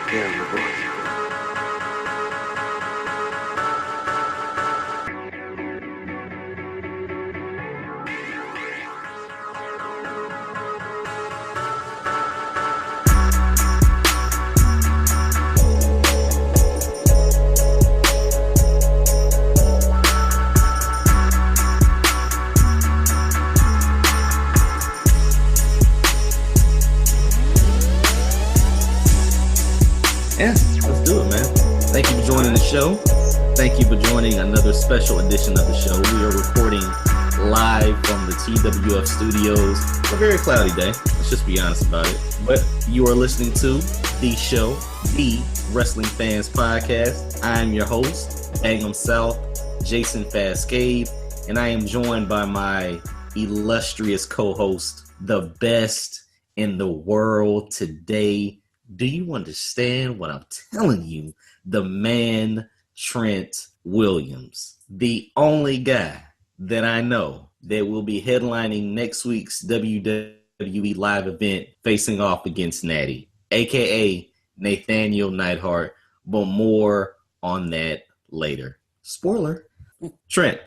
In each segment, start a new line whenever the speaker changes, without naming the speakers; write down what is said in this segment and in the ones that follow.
Prepare your voice.
Yeah, let's do it, man. Thank you for joining the show. Thank you for joining another special edition of the show. We are recording live from the TWF studios. A very cloudy day. Let's just be honest about it. But you are listening to the show, the Wrestling Fans Podcast. I am your host, BangEm South, Jason Fastkade, and I am joined by my illustrious co-host, the best in the world today. Do you understand what I'm telling you? The man, Trent Williams, the only guy that I know that will be headlining next week's WWE live event facing off against Nattie, aka Nathaniel Neidhart, but more on that later. Spoiler. Trent,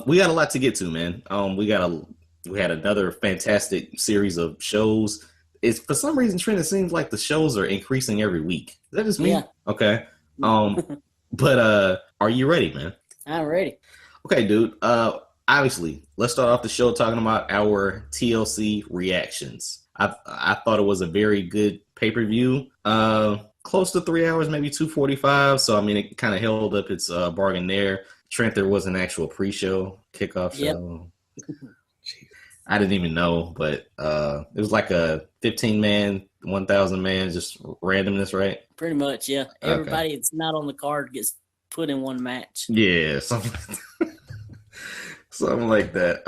we got a lot to get to, man. We had another fantastic series of shows. It's for some reason, Trent, it seems like the shows are increasing every week. Is that just me?
Yeah.
Okay. But are you ready, man?
I'm ready.
Okay, dude. Obviously, let's start off the show talking about our TLC reactions. I thought it was a very good pay-per-view. Close to 3 hours, maybe 2:45. So I mean, it kind of held up its bargain there. Trent, there was an actual pre-show kickoff show. Yep. I didn't even know, but it was like a 15-man, 1,000-man, just randomness, right?
Pretty much, yeah. Everybody that's not on the card gets put in one match.
Yeah, something like that.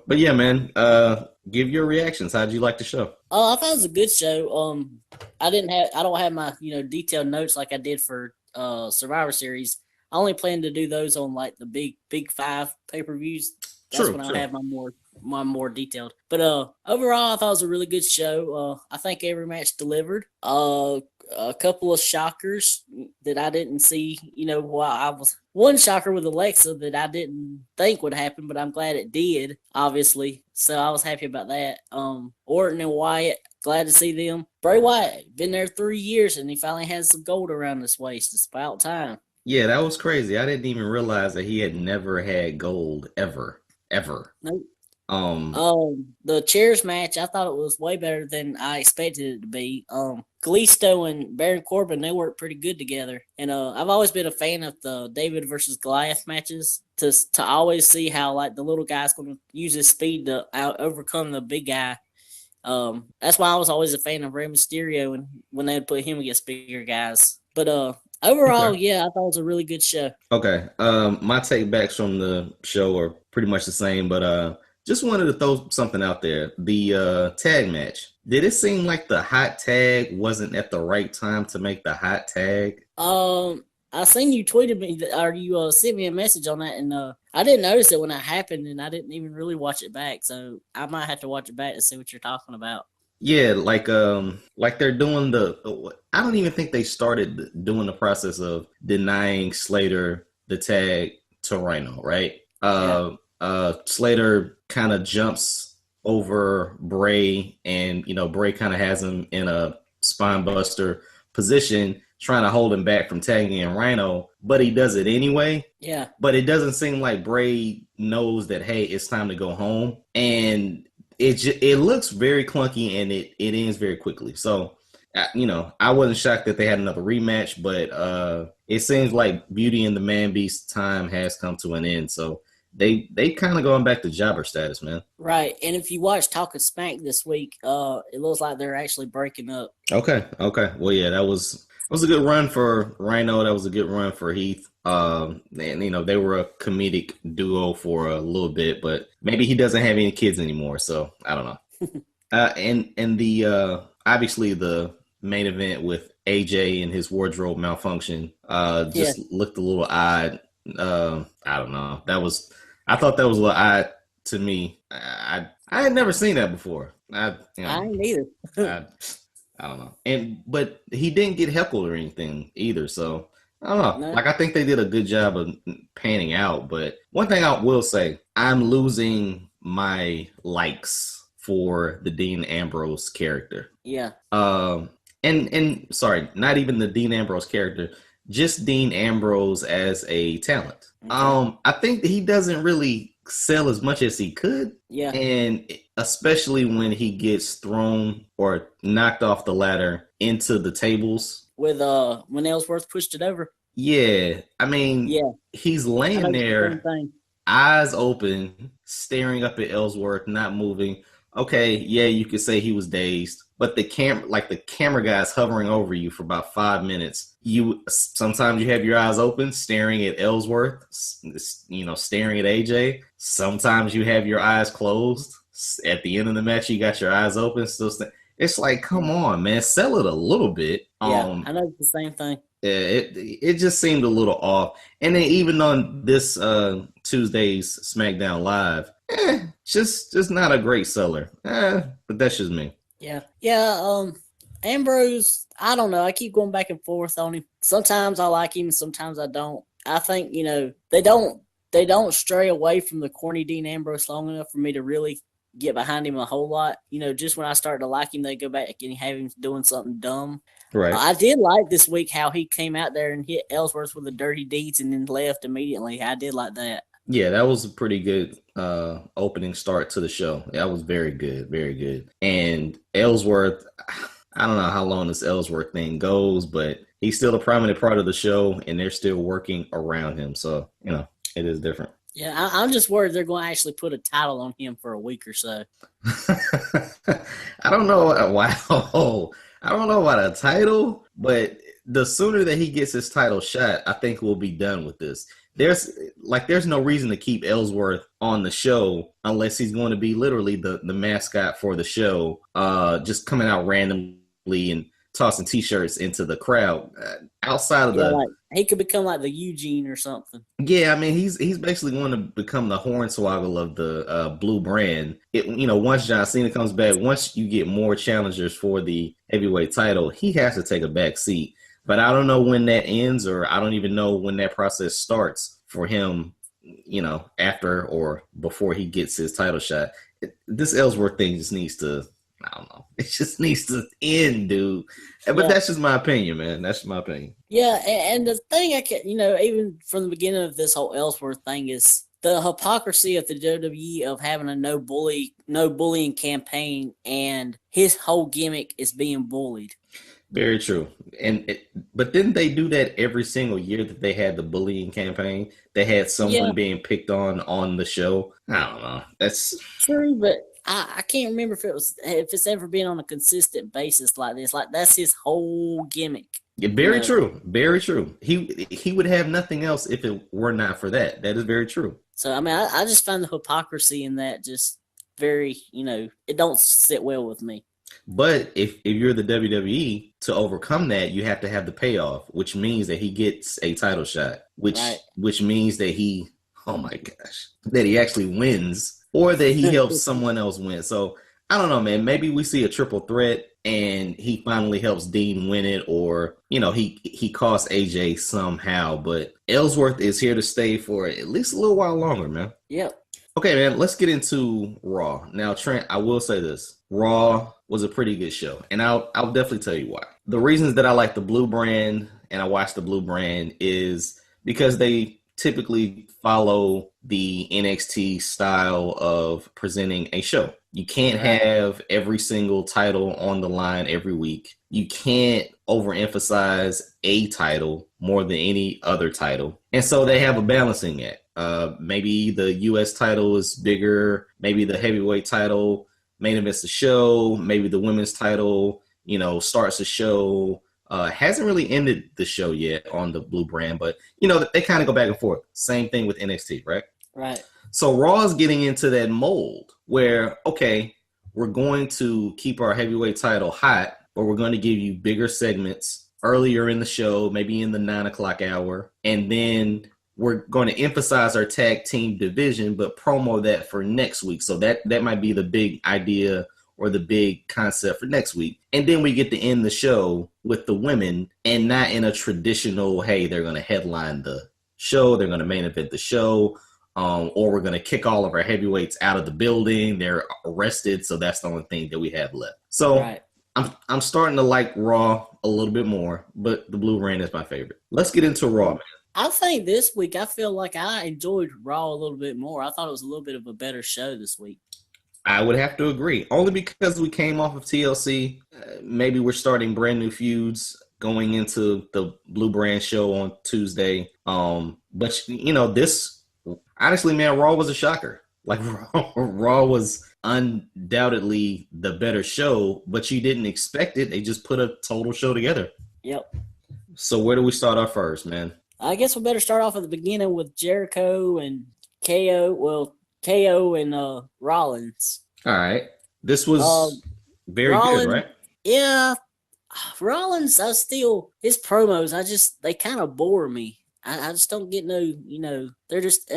But yeah, man, give your reactions. How'd you like the show?
I thought it was a good show. I don't have my detailed notes like I did for Survivor Series. I only plan to do those on like the big 5 pay-per-views. That's when I have my more detailed. But overall, I thought it was a really good show. I think every match delivered. A couple of shockers that I didn't see. One shocker with Alexa that I didn't think would happen, but I'm glad it did, obviously. So I was happy about that. Orton and Wyatt, glad to see them. Bray Wyatt, been there 3 years, and he finally has some gold around his waist. It's about time.
Yeah, that was crazy. I didn't even realize that he had never had gold ever.
Nope.
The
chairs match, I thought it was way better than I expected it to be. Kalisto and Baron Corbin, they work pretty good together. And I've always been a fan of the David versus Goliath matches to always see how like the little guy's going to use his speed to overcome the big guy. That's why I was always a fan of Rey Mysterio and when they would put him against bigger guys. But overall, yeah, I thought it was a really good show.
Okay. My takebacks from the show are pretty much the same, but just wanted to throw something out there. The tag match. Did it seem like the hot tag wasn't at the right time to make the hot tag?
I seen you tweeted me or you sent me a message on that, and I didn't notice it when it happened, and I didn't even really watch it back. So I might have to watch it back to see what you're talking about.
Yeah, like they're doing I don't even think they started doing the process of denying Slater the tag to Rhino, right? Slater kind of jumps over Bray, and Bray kind of has him in a spine buster position, trying to hold him back from tagging in Rhino, but he does it anyway.
Yeah.
But it doesn't seem like Bray knows that, hey, it's time to go home, and it looks very clunky, and it ends very quickly. So, I wasn't shocked that they had another rematch, but it seems like Beauty and the Man Beast time has come to an end. So they kind of going back to jobber status, man.
Right. And if you watch Talking Smack this week, it looks like they're actually breaking up.
Okay. Well, yeah, that was a good run for Rhino. That was a good run for Heath. And they were a comedic duo for a little bit, but maybe he doesn't have any kids anymore, so I don't know. And the obviously the main event with AJ and his wardrobe malfunction looked a little odd. I don't know. I thought that was a little odd to me. I had never seen that before.
I ain't either.
I don't know. But he didn't get heckled or anything either. So I don't know.
No.
Like, I think they did a good job of panning out. But one thing I will say, I'm losing my likes for the Dean Ambrose character.
Yeah.
And sorry, not even the Dean Ambrose character, just Dean Ambrose as a talent.
Okay.
I think he doesn't really sell as much as he could.
Yeah.
And especially when he gets thrown or knocked off the ladder into the tables.
With when Elsworth pushed it over.
Yeah. I mean,
Yeah.
he's laying there, eyes open, staring up at Elsworth, not moving. Okay, yeah, you could say he was dazed, but the camera guy's hovering over you for about 5 minutes. Sometimes you have your eyes open, staring at Elsworth, staring at AJ. Sometimes you have your eyes closed. At the end of the match, you got your eyes open, still. It's like, come on, man, sell it a little bit.
Yeah, I know it's the same thing.
It just seemed a little off. And then even on this Tuesday's SmackDown Live, just not a great seller. But that's just me.
Yeah. Ambrose, I don't know. I keep going back and forth on him. Sometimes I like him, sometimes I don't. I think, they don't stray away from the corny Dean Ambrose long enough for me to really get behind him a whole lot. Just when I start to like him, they go back and have him doing something dumb.
Right.
I did like this week how he came out there and hit Elsworth with the dirty deeds and then left immediately. I did like that.
Yeah, that was a pretty good opening start to the show. That was very good, very good. And Elsworth, I don't know how long this Elsworth thing goes, but he's still a prominent part of the show, and they're still working around him. So, it is different.
Yeah, I'm just worried they're going to actually put a title on him for a week or so.
I don't know. Wow. I don't know about a title, but the sooner that he gets his title shot, I think we'll be done with this. There's no reason to keep Elsworth on the show unless he's going to be literally the mascot for the show, just coming out randomly and tossing T-shirts into the crowd. Outside of
he could become like the Eugene or something.
Yeah, I mean, he's basically going to become the hornswoggle of the blue brand. Once John Cena comes back, once you get more challengers for the heavyweight title, he has to take a back seat. But I don't know when that ends, or I don't even know when that process starts for him, after or before he gets his title shot. This Elsworth thing just needs to, I don't know. It just needs to end, dude. But that's just my opinion, man. That's just my opinion.
Yeah, and the thing even from the beginning of this whole Elsworth thing is the hypocrisy of the WWE of having a no bullying campaign, and his whole gimmick is being bullied.
Very true. But didn't they do that every single year that they had the bullying campaign? They had someone being picked on the show. I don't know. That's
true, but I can't remember if it's ever been on a consistent basis like this. Like, that's his whole gimmick.
Yeah, very true. Very true. He would have nothing else if it were not for that. That is very true.
So, I mean, I just find the hypocrisy in that just very, it don't sit well with me.
But if you're the WWE, to overcome that, you have to have the payoff, which means that he gets a title shot, which means that he actually wins, or that he helps someone else win. So I don't know, man. Maybe we see a triple threat and he finally helps Dean win it, or he costs AJ somehow. But Elsworth is here to stay for at least a little while longer, man.
Yep.
Okay, man, let's get into Raw. Now, Trent, I will say this. Raw was a pretty good show, and I'll definitely tell you why. The reasons that I like the Blue brand and I watch the Blue brand is because they typically follow the NXT style of presenting a show. You can't have every single title on the line every week. You can't overemphasize a title more than any other title. And so they have a balancing act. Maybe the U.S. title is bigger. Maybe the heavyweight title main events the show. Maybe the women's title, starts the show. Hasn't really ended the show yet on the Blue brand, but, they kind of go back and forth. Same thing with NXT, right?
Right.
So Raw is getting into that mold where, okay, we're going to keep our heavyweight title hot, but we're going to give you bigger segments earlier in the show, maybe in the 9 o'clock hour. And then we're going to emphasize our tag team division, but promo that for next week. So that might be the big idea or the big concept for next week. And then we get to end the show with the women, and not in a traditional, hey, they're going to headline the show, they're going to main event the show, or we're going to kick all of our heavyweights out of the building. They're arrested, so that's the only thing that we have left. So
Right.
I'm starting to like Raw a little bit more, but the Blue Rain is my favorite. Let's get into Raw, man.
I think this week I feel like I enjoyed Raw a little bit more. I thought it was a little bit of a better show this week.
I would have to agree. Only because we came off of TLC. Maybe we're starting brand new feuds going into the Blue Brand show on Tuesday. But, you know, this, honestly, man, Raw was a shocker. Like, Raw was undoubtedly the better show, but you didn't expect it. They just put a total show together.
Yep.
So where do we start off first, man?
I guess we better start off at the beginning with Jericho and KO. Well, KO and Rollins.
All right. This was very
Rollins,
good, right?
Yeah. Rollins, his promos, they kind of bore me. I just don't get they're just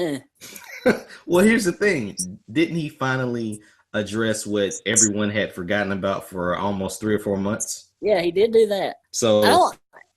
Well, here's the thing. Didn't he finally address what everyone had forgotten about for almost 3 or 4 months?
Yeah, he did do that.
So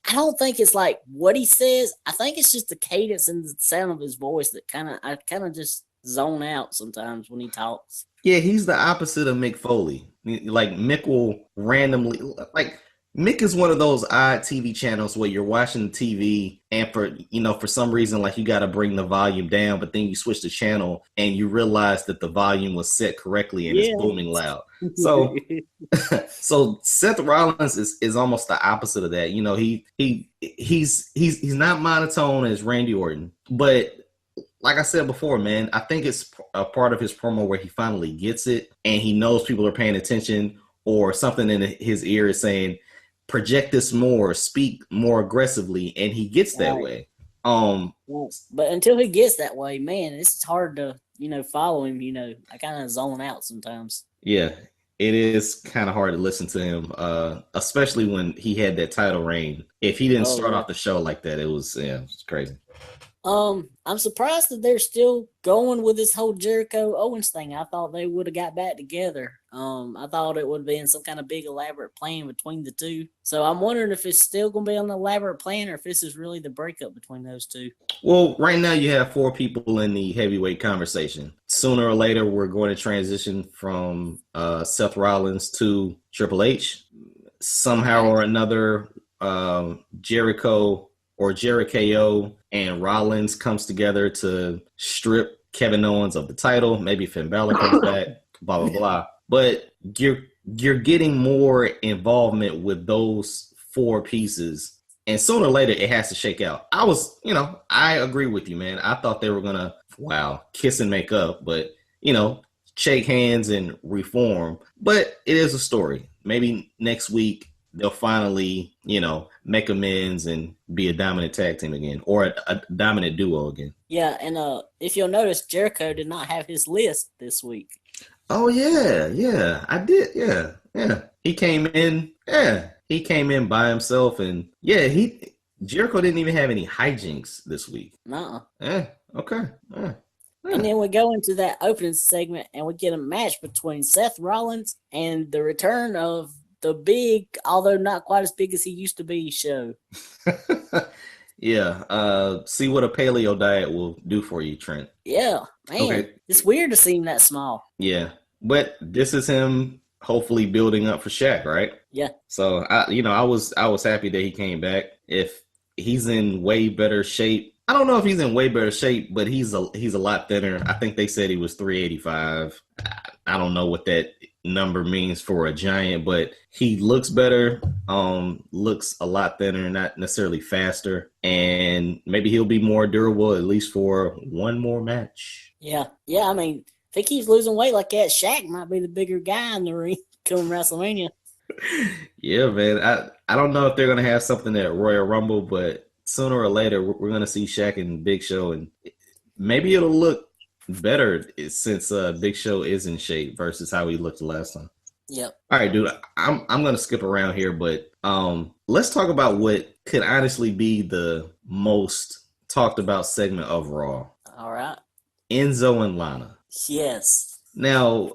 I don't think it's like what he says. I think it's just the cadence and the sound of his voice that I kind of just zone out sometimes when he talks.
Yeah, he's the opposite of Mick Foley. Like, Mick will randomly, like, Mick is one of those odd TV channels where you're watching TV and for some reason, like, you got to bring the volume down, but then you switch the channel and you realize that the volume was set correctly and it's booming loud. So, so Seth Rollins is almost the opposite of that. You know, he's not monotone as Randy Orton, but like I said before, man, I think it's a part of his promo where he finally gets it and he knows people are paying attention, or something in his ear is saying, project this more, speak more aggressively, and he gets that way.
But until he gets that way, man, it's hard to, follow him. I kind of zone out sometimes.
Yeah, it is kind of hard to listen to him, especially when he had that title reign. If he didn't start off the show like that, it was crazy.
I'm surprised that they're still going with this whole Jericho Owens thing. I thought they would have got back together. I thought it would have been some kind of big elaborate plan between the two. So I'm wondering if it's still going to be an elaborate plan or if this is really the breakup between those two.
Well, right now you have 4 people in the heavyweight conversation. Sooner or later, we're going to transition from Seth Rollins to Triple H. Somehow or another, Jericho or Jericho and Rollins comes together to strip Kevin Owens of the title. Maybe Finn Balor comes back, blah, blah, blah. But you're getting more involvement with those 4 pieces. And sooner or later, it has to shake out. I agree with you, man. I thought they were going to, kiss and make up, but, shake hands and reform. But it is a story. Maybe next week, they'll finally, make amends and be a dominant tag team again, or a dominant duo again.
Yeah, and if you'll notice, Jericho did not have his list this week.
Oh, yeah, I did, yeah. He came in by himself, and Jericho didn't even have any hijinks this week.
Nuh-uh.
Okay.
And then we go into that opening segment, and we get a match between Seth Rollins and the return of the big, although not quite as big as he used to be, show.
Yeah. See what a paleo diet will do for you, Trent.
Yeah, man. Okay. It's weird to see him that small.
Yeah. But this is him hopefully building up for Shaq, right?
Yeah.
So I was happy that he came back. If he's in way better shape, I don't know if he's in way better shape, but he's a lot thinner. I think they said he was 385. I don't know what that number means for a giant, but he looks better, looks a lot thinner, not necessarily faster, and maybe he'll be more durable at least for one more match.
Yeah. I mean, if he keeps losing weight like that, Shaq might be the bigger guy in the ring come WrestleMania.
Yeah, man. I don't know if they're gonna have something at Royal Rumble, but sooner or later we're gonna see Shaq and Big Show, and maybe it'll look better since Big Show is in shape versus how he looked the last time.
Yep.
All right, dude. I'm gonna skip around here, but let's talk about what could honestly be the most talked about segment of Raw.
All right.
Enzo and Lana.
Yes.
Now,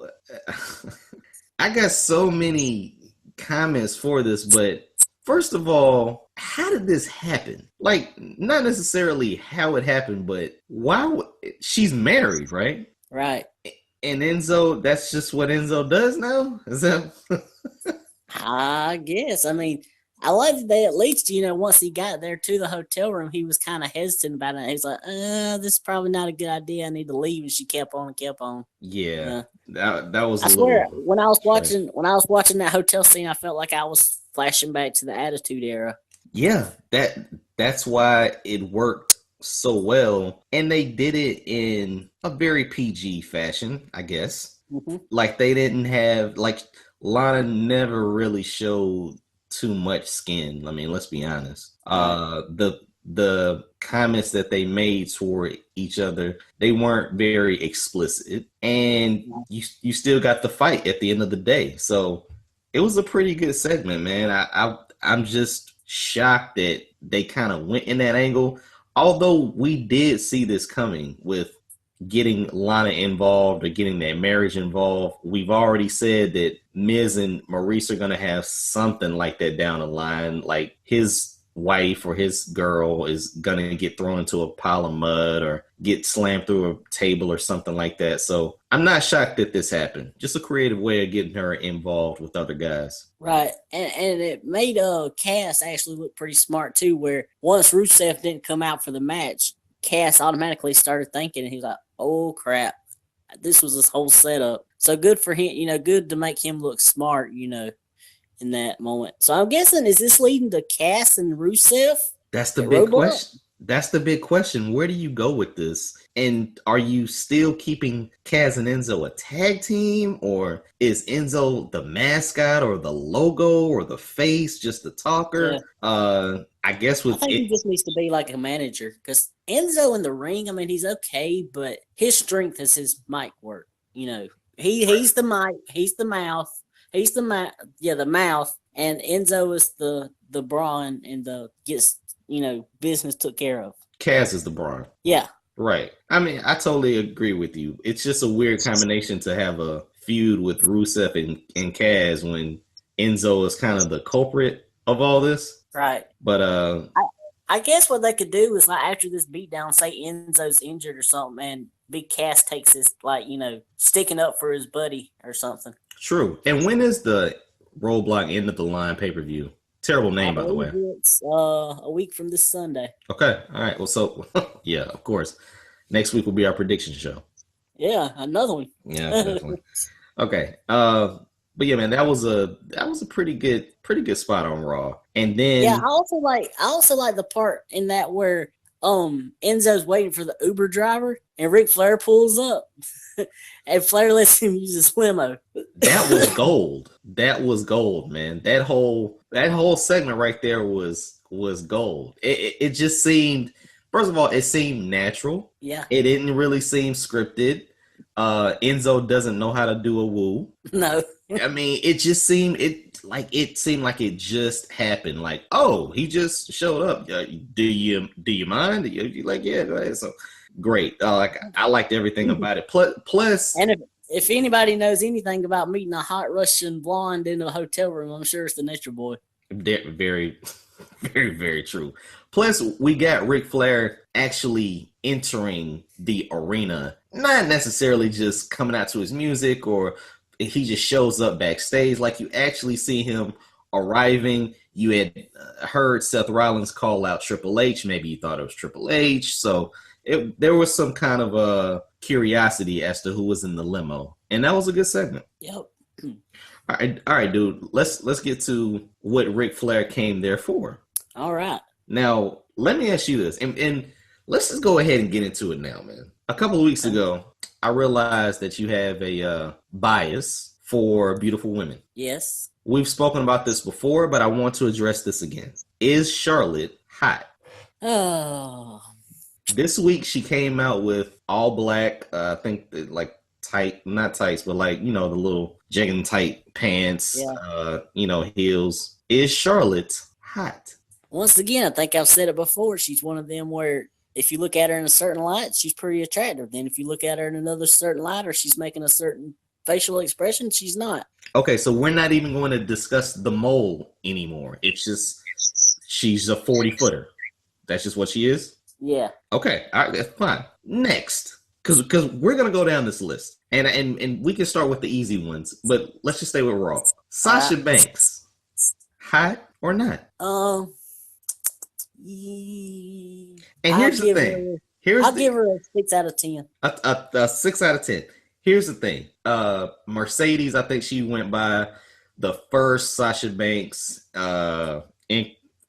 I got so many comments for this, but first of all, how did this happen? Like, not necessarily how it happened, but why? She's married, right?
Right.
And Enzo, that's just what Enzo does now? Is that?
I guess. I mean, I like that at least, once he got there to the hotel room, he was kind of hesitant about it. He's like, this is probably not a good idea. I need to leave. And she kept on and kept on.
Yeah. That was
I swear, when I was watching that hotel scene, I felt like I was flashing back to the Attitude Era.
Yeah, that's why it worked so well. And they did it in a very PG fashion, I guess.
Mm-hmm.
Like they didn't have Lana never really showed too much skin. I mean, let's be honest. The comments that they made toward each other, they weren't very explicit, and you still got the fight at the end of the day. So it was a pretty good segment, man. I'm just shocked that they kind of went in that angle. Although we did see this coming with getting Lana involved or getting that marriage involved. We've already said that Miz and Maurice are going to have something like that down the line. Like his wife or his girl is going to get thrown into a pile of mud or get slammed through a table or something like that. So I'm not shocked that this happened. Just a creative way of getting her involved with other guys.
Right. And it made Cass actually look pretty smart too, where once Rusev didn't come out for the match, Cass automatically started thinking, and he was like, oh crap, this was this whole setup. So good for him, good to make him look smart, in that moment. So I'm guessing, is this leading to Cass and Rusev?
That's the big question. That's the big question. Where do you go with this? And are you still keeping Cass and Enzo a tag team? Or is Enzo the mascot or the logo or the face, just the talker? Yeah. I guess I think
he just needs to be like a manager, because Enzo in the ring, I mean, he's okay, but his strength is his mic work. He's the mic, he's the mouth, the mouth, and Enzo is the brawn and the gets business took care of.
Cass is the brawn.
Yeah.
Right. I mean, I totally agree with you. It's just a weird combination to have a feud with Rusev and Cass when Enzo is kind of the culprit of all this.
Right.
But
I guess what they could do is, like, after this beatdown, say Enzo's injured or something, and Big Cass takes his, sticking up for his buddy or something.
True. And when is the Roadblock End of the Line pay-per-view? Terrible name, by the way.
It's a week from this Sunday.
Okay. All right. Well, so, yeah, of course. Next week will be our prediction show.
Yeah, another one.
Yeah, definitely. Okay. But yeah, man, that was a pretty good spot on Raw. And then
I also like the part in that where Enzo's waiting for the Uber driver and Ric Flair pulls up and Flair lets him use his limo.
That was gold. That was gold, man. That whole segment right there was gold. It just seemed, first of all, it seemed natural.
Yeah.
It didn't really seem scripted. Enzo doesn't know how to do a woo.
No.
I mean, it seemed like it just happened. Like, oh, he just showed up. Do you mind? You like, yeah, go ahead. So great. I liked everything about it. Plus,
and if anybody knows anything about meeting a hot Russian blonde in a hotel room, I'm sure it's the Nature Boy.
Very, very, very true. Plus, we got Ric Flair actually entering the arena, not necessarily just coming out to his music or he just shows up backstage. Like, you actually see him arriving. You had heard Seth Rollins call out Triple H. Maybe you thought it was Triple H. So there was some kind of a curiosity as to who was in the limo, and that was a good segment.
Yep.
All right, dude. Let's get to what Ric Flair came there for.
All right.
Now, let me ask you this, and let's just go ahead and get into it now, man. A couple of weeks ago, I realized that you have a bias for beautiful women.
Yes.
We've spoken about this before, but I want to address this again. Is Charlotte hot?
Oh.
This week, she came out with all black, I think, like, tight, not tights, but like, the little jegging tight pants, heels. Is Charlotte hot?
Once again, I think I've said it before. She's one of them where if you look at her in a certain light, she's pretty attractive. Then if you look at her in another certain light, or she's making a certain facial expression, she's not.
Okay, so we're not even going to discuss the mole anymore. It's just she's a 40-footer. That's just what she is?
Yeah.
Okay, all right, that's fine. Next, because we're gonna go down this list, and we can start with the easy ones, but let's just stay with Raw. Sasha Banks, hot or not?
And
here's the thing.
I'll give her a 6 out of 10.
A 6 out of 10. Here's the thing. Mercedes, I think she went by the first Sasha Banks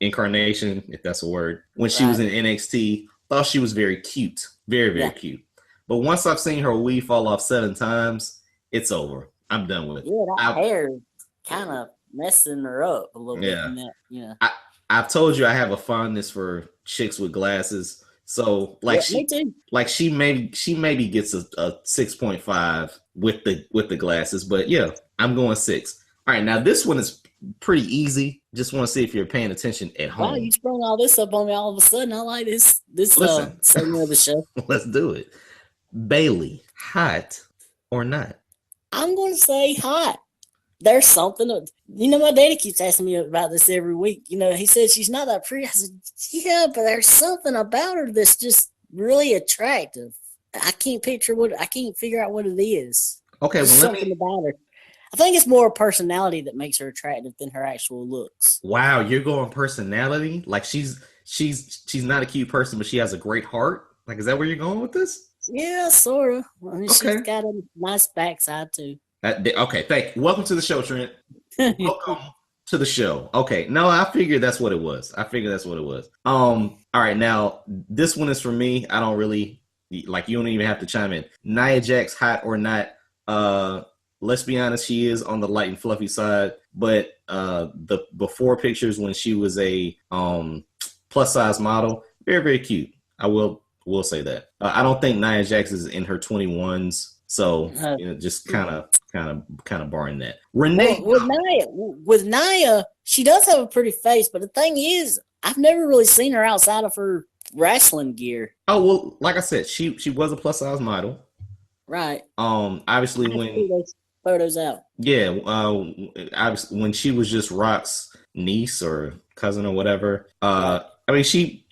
incarnation, if that's a word, when she was in NXT. Thought she was very cute. Very, very cute. But once I've seen her weave fall off 7 times, it's over. I'm done with it.
Yeah, that hair kind of messing her up a little bit. In that, yeah.
I've told you I have a fondness for chicks with glasses. So me too. Like she maybe gets a 6.5 with the glasses, but yeah, I'm going 6. All right, now this one is pretty easy. Just want to see if you're paying attention at home.
Wow, you sprung all this up on me all of a sudden. I like this segment of the show.
Let's do it. Bailey, hot or not?
I'm going to say hot. There's something. My daddy keeps asking me about this every week. He said she's not that pretty. I said, yeah, but there's something about her that's just really attractive. I can't figure out what it is.
Okay,
there's something about her. I think it's more personality that makes her attractive than her actual looks.
Wow, you're going personality? Like she's not a cute person, but she has a great heart? Like, is that where you're going with this?
Yeah, sort of. She's got a nice backside too.
Okay, thank you. Welcome to the show, Trent. Welcome to the show. Okay, no, I figured that's what it was. All right, now this one is for me. I don't really you don't even have to chime in. Nia Jax, hot or not? Let's be honest, she is on the light and fluffy side, but the before pictures when she was a plus size model, very, very cute. I will say that. I don't think Nia Jax is in her 21s, so just kind of barring that. Renee,
with Nia, she does have a pretty face, but the thing is, I've never really seen her outside of her wrestling gear.
Oh well, like I said, she was a plus size model,
right?
Obviously when
those photos out,
yeah, obviously when she was just Rock's niece or cousin or whatever. I mean, she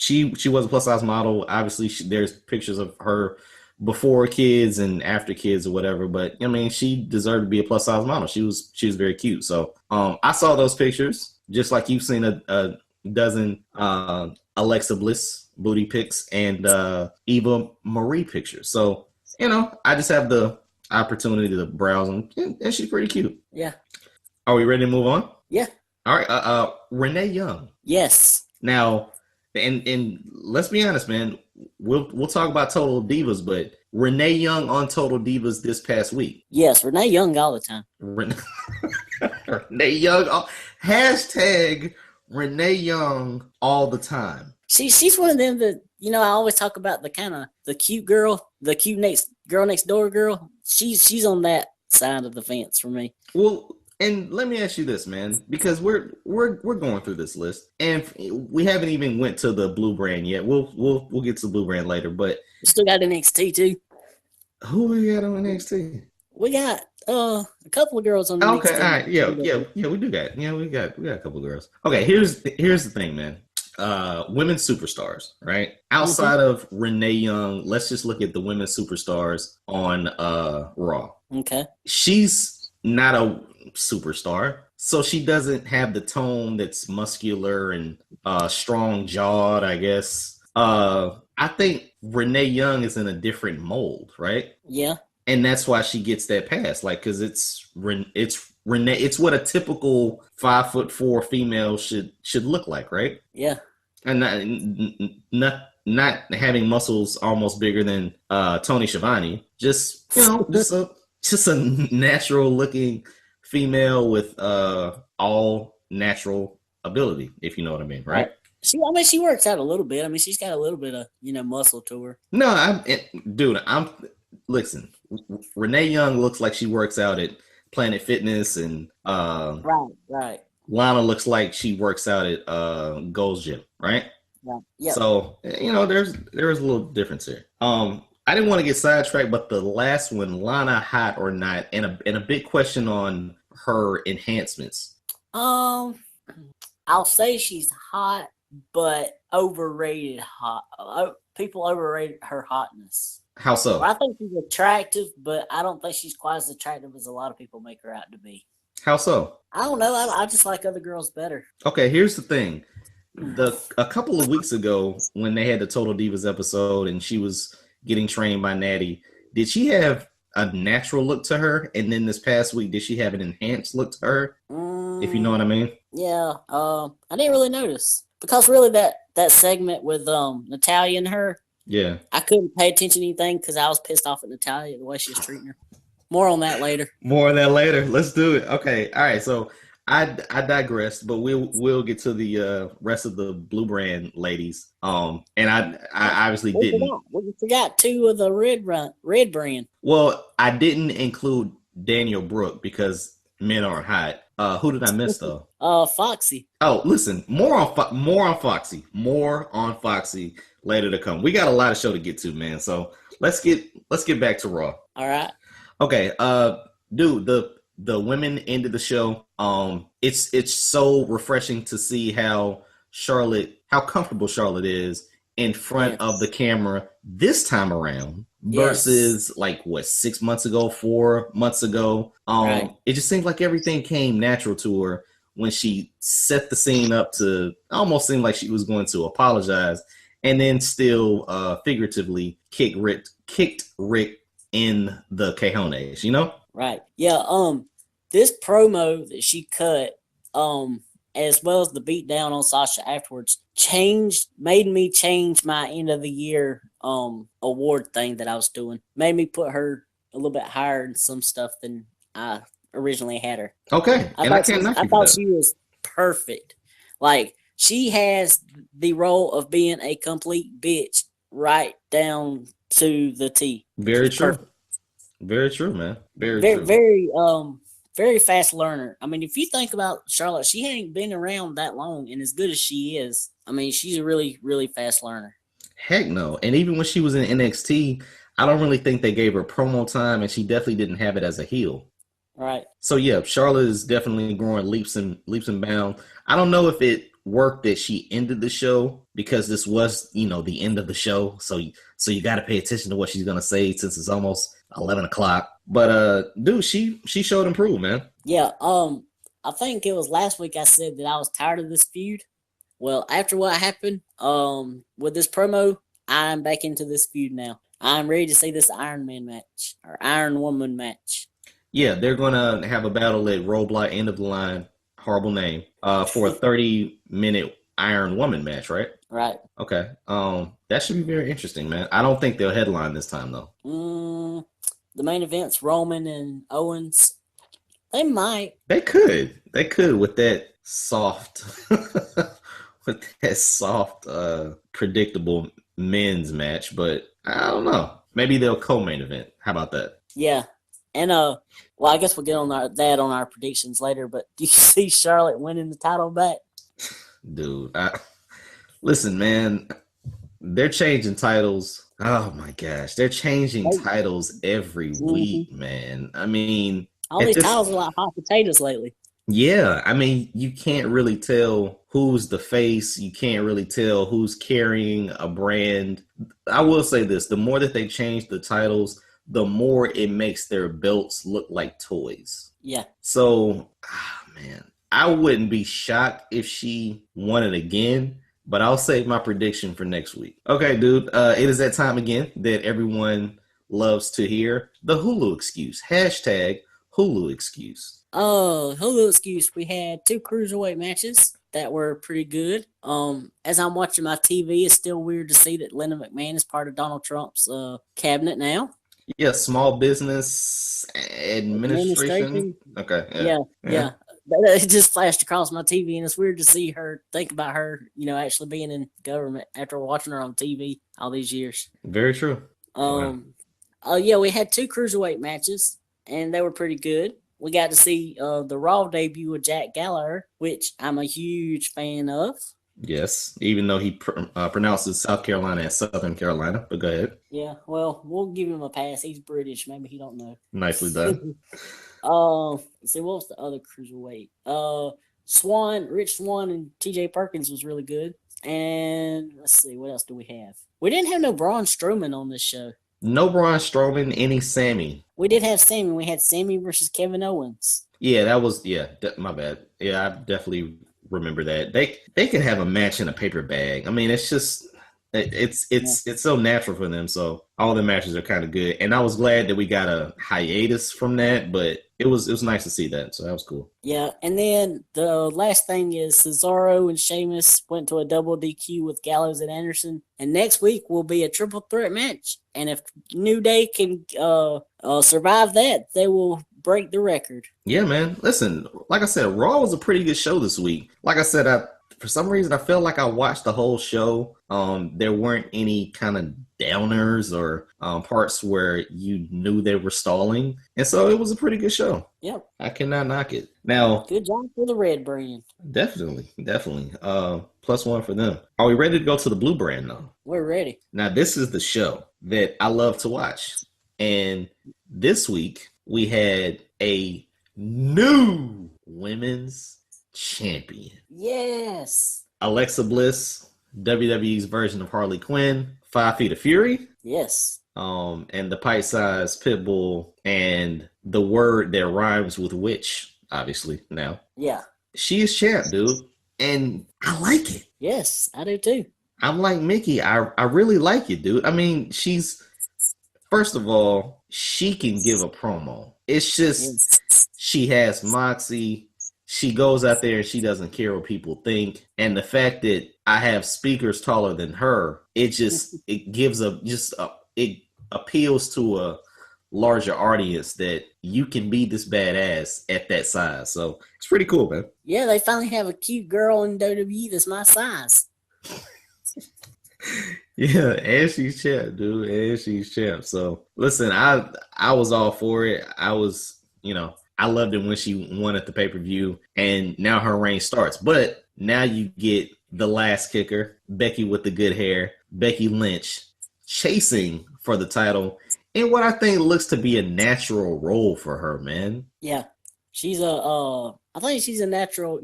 was a plus size model. Obviously, there's pictures of her before kids and after kids or whatever. But I mean, she deserved to be a plus size model. She was very cute. So I saw those pictures, just like you've seen a dozen Alexa Bliss booty pics and Eva Marie pictures. So I just have the opportunity to browse them, and she's pretty cute.
Yeah.
Are we ready to move on?
Yeah.
All right. Renee Young.
Yes.
Now. And let's be honest, man. We'll talk about Total Divas, but Renee Young on Total Divas this past week.
Yes, Renee Young all the time.
Renee Young. Hashtag Renee Young all the time.
She's one of them that I always talk about, the cute girl, the cute girl next door girl. She's on that side of the fence for me.
Well. And let me ask you this, man, because we're going through this list, and we haven't even went to the blue brand yet. We'll get to the blue brand later, but
we still got NXT too.
Who we got on NXT?
We got a couple of girls on NXT.
Okay, all right, yeah, we do got, we got a couple of girls. Okay, here's the thing, man. Women's superstars, right? Outside of Renee Young, let's just look at the women's superstars on Raw.
Okay,
she's not a superstar, so she doesn't have the tone that's muscular and strong jawed, I guess. I think Renee Young is in a different mold, right?
Yeah,
and that's why she gets that pass, because it's Renee. It's what a typical 5'4" female should look like, right?
Yeah,
and not having muscles almost bigger than Tony Schiavone, just just a natural looking female with all natural ability, if you know what I mean, right?
She works out a little bit. I mean, she's got a little bit of muscle to her.
No, listen. Renee Young looks like she works out at Planet Fitness, and
right.
Lana looks like she works out at Gold's Gym, right?
Yeah.
So there is a little difference here. I didn't want to get sidetracked, but the last one, Lana hot or not, and a big question on her enhancements.
I'll say she's hot, but overrated hot. People overrated her hotness.
How so?
Well, I think she's attractive, but I don't think she's quite as attractive as a lot of people make her out to be.
How so?
I don't know. I just like other girls better.
Okay, here's the thing. A couple of weeks ago, when they had the Total Divas episode and she was getting trained by Nattie, did she have a natural look to her? And then this past week, did she have an enhanced look to her? If you know what I mean?
Yeah. I didn't really notice because really that segment with Natalya and her.
Yeah.
I couldn't pay attention to anything because I was pissed off at Natalya the way she was treating her. More on that later.
Let's do it. Okay. All right. So I digressed, but we'll get to the rest of the Blue Brand ladies. And I obviously didn't.
We forgot two of the red brand.
Well, I didn't include Daniel Brooke because men aren't hot. Who did I miss though?
Foxy.
Oh, listen, more on Foxy later to come. We got a lot of show to get to, man. So let's get back to Raw.
All right.
Okay, dude, the women ended the show. It's so refreshing to see how comfortable Charlotte is in front of the camera this time around versus like 6 months ago, 4 months ago.
Right.
It just seemed like everything came natural to her when she set the scene up to almost seem like she was going to apologize and then still figuratively kicked Rick in the cojones, you know?
Right. Yeah. This promo that she cut, as well as the beat down on Sasha afterwards, made me change my end of the year award thing that I was doing. Made me put her a little bit higher in some stuff than I originally had her.
Okay. I thought
she was perfect. Like, she has the role of being a complete bitch right down to the T.
Very
She's
true.
perfect.
Very true, man. Very
true. Very fast learner. I mean, if you think about Charlotte, she ain't been around that long, and as good as she is, I mean, she's a really, really fast learner.
Heck no. And even when she was in NXT, I don't really think they gave her promo time, and she definitely didn't have it as a heel.
Right.
So yeah, Charlotte is definitely growing leaps and bounds. I don't know if it worked that she ended the show because this was, the end of the show. So you got to pay attention to what she's gonna say since it's almost 11 o'clock. But dude, she showed improvement, man.
Yeah. I think it was last week I said that I was tired of this feud. Well, after what happened, with this promo, I'm back into this feud now. I'm ready to see this Iron Man match or Iron Woman match.
Yeah, they're gonna have a battle at Roadblock, end of the line, horrible name, for a 30-minute Iron Woman match, right?
Right.
Okay. That should be very interesting, man. I don't think they'll headline this time though.
The main event's Roman and Owens. They might.
They could with that soft, predictable men's match. But I don't know. Maybe they'll co-main event. How about that?
Yeah. And well, I guess we'll get on our predictions later. But do you see Charlotte winning the title back?
Dude, listen, man. They're changing titles. Oh my gosh, they're changing titles every week, man. I mean,
all these titles are like hot potatoes lately.
Yeah, I mean, you can't really tell who's the face. You can't really tell who's carrying a brand. I will say this: the more that they change the titles, the more it makes their belts look like toys. Yeah. So, man, I wouldn't be shocked if she won it again. But I'll save my prediction for next week. Okay, dude. It is that time again that everyone loves to hear. The Hulu excuse. Hashtag Hulu excuse.
Oh, Hulu excuse. We had 2 cruiserweight matches that were pretty good. As I'm watching my TV, it's still weird to see that Linda McMahon is part of Donald Trump's cabinet now.
Yeah, small business administration. Okay.
Yeah. It just flashed across my TV, and it's weird to see her, think about her, actually being in government after watching her on TV all these years.
Very true.
Yeah, we had 2 cruiserweight matches, and they were pretty good. We got to see the Raw debut of Jack Gallagher, which I'm a huge fan of.
Yes, even though he pronounces South Carolina as Southern Carolina. But go ahead.
Yeah, well, we'll give him a pass. He's British. Maybe he don't know.
Nicely done.
Let's see, what was the other cruiserweight? Rich Swann and T.J. Perkins was really good. And let's see, what else do we have? We didn't have no Braun Strowman on this show.
No Braun Strowman, any Sammy.
We did have Sammy. We had Sammy versus Kevin Owens.
Yeah, that was my bad. Yeah, I definitely remember that. They could have a match in a paper bag. I mean, it's just it's so natural for them. So all the matches are kind of good. And I was glad that we got a hiatus from that, but it was nice to see that. So that was cool.
Yeah, and then the last thing is Cesaro and Sheamus went to a double DQ with Gallows and Anderson. And next week will be a triple threat match. And if New Day can survive that, they will break the record.
Yeah, man. Listen, like I said, Raw was a pretty good show this week. Like I said, for some reason, I felt like I watched the whole show. There weren't any kind of downers or parts where you knew they were stalling. And so it was a pretty good show.
Yep.
I cannot knock it. Now,
good job for the red brand.
Definitely. +1 for them. Are we ready to go to the blue brand, though?
We're ready.
Now, this is the show that I love to watch. And this week, we had a new women's champion.
Yes.
Alexa Bliss, WWE's version of Harley Quinn, 5 Feet of Fury.
Yes.
And the pint-sized pit bull and the word that rhymes with witch, obviously, now.
Yeah.
She is champ, dude. And I like it.
Yes, I do too.
I'm like Mickey. I really like it, dude. I mean, first of all, she can give a promo. It's just she has moxie. She goes out there and she doesn't care what people think. And the fact that I have speakers taller than her, it appeals to a larger audience that you can be this badass at that size. So it's pretty cool, man.
Yeah, they finally have a cute girl in WWE that's my size.
Yeah, and she's champ, dude. And she's champ. So listen, I was all for it. I loved it when she won at the pay-per-view, and now her reign starts. But now you get the last kicker, Becky with the good hair, Becky Lynch, chasing for the title in what I think looks to be a natural role for her, man.
Yeah, she's I think she's a natural,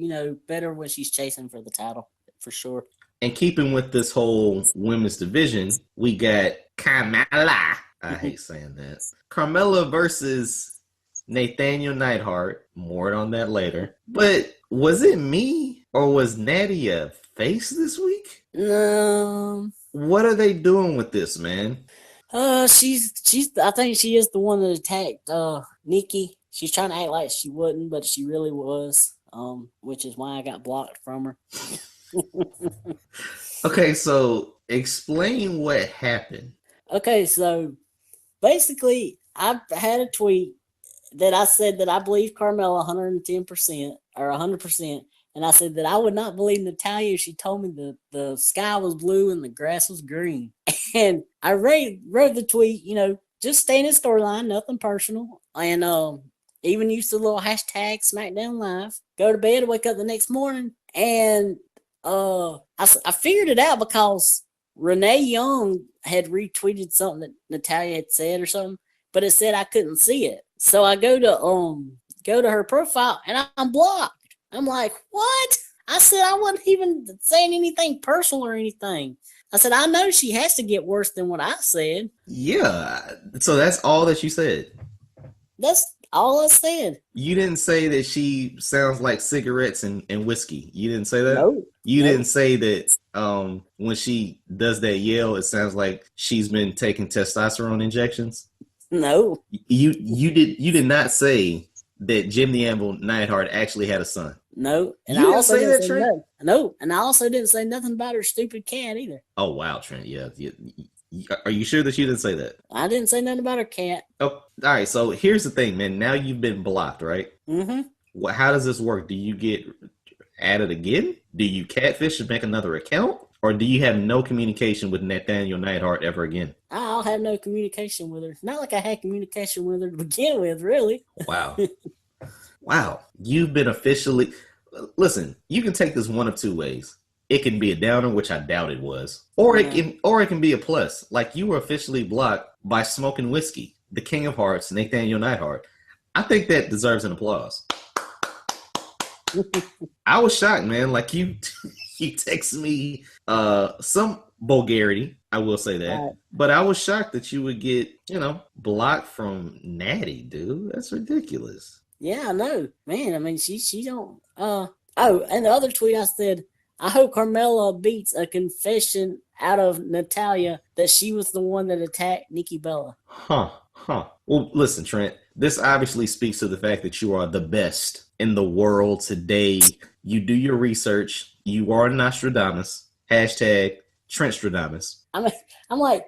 better when she's chasing for the title, for sure.
And keeping with this whole women's division, we got Carmella. I hate saying that. Carmella versus Nathaniel Neidhart. More on that later. But was it me or was Nattie a face this week?
No.
What are they doing with this, man?
She's. I think she is the one that attacked Nikki. She's trying to act like she wouldn't, but she really was. Which is why I got blocked from her.
Okay, so explain what happened.
Okay, so basically, I had a tweet that I said that I believe Carmella 110% or 100%, and I said that I would not believe Natalya if she told me the sky was blue and the grass was green. And I wrote the tweet, just staying in storyline, nothing personal, and even used the little hashtag SmackDown Live. Go to bed, wake up the next morning, and I figured it out because Renee Young had retweeted something that Natalya had said or something, but it said I couldn't see it. So I go to her profile and I'm blocked. I'm like, what? I said I wasn't even saying anything personal or anything. I said I know she has to get worse than what I said.
Yeah. So that's all that you said.
That's all I said.
You didn't say that she sounds like cigarettes and whiskey. You didn't say that?
No.
You didn't say that when she does that yell, it sounds like she's been taking testosterone injections?
No.
You did not say that Jim the Anvil Neidhart actually had a son.
No. And
you
I
didn't
also
say
didn't
that,
say
Trent?
no. And I also didn't say nothing about her stupid cat either.
Oh, wow, Trent. Yeah. Are you sure that you didn't say that?
I didn't say nothing about her cat.
Oh, all right. So here's the thing, man. Now you've been blocked, right?
Mm-hmm.
How does this work? Do you get added again? Do you catfish and make another account? Or do you have no communication with Nathaniel Neidhart ever again?
I'll have no communication with her. Not like I had communication with her to begin with, really.
Wow. Wow. You've been officially... Listen, you can take this one of two ways. it can be a downer, which I doubt it was, or it can be a plus. Like, you were officially blocked by Smoking Whiskey, the King of Hearts, Nathaniel Neidhart. I think that deserves an applause. I was shocked, man. Like, you text me some vulgarity, I will say that. Right. But I was shocked that you would get, blocked from Nattie, dude. That's ridiculous.
Yeah, I know. Man, I mean, she don't and the other tweet I said, I hope Carmella beats a confession out of Natalya that she was the one that attacked Nikki Bella.
Huh. Well, listen, Trent, this obviously speaks to the fact that you are the best in the world today. You do your research. You are Nostradamus. Hashtag Trentstradamus.
I'm like,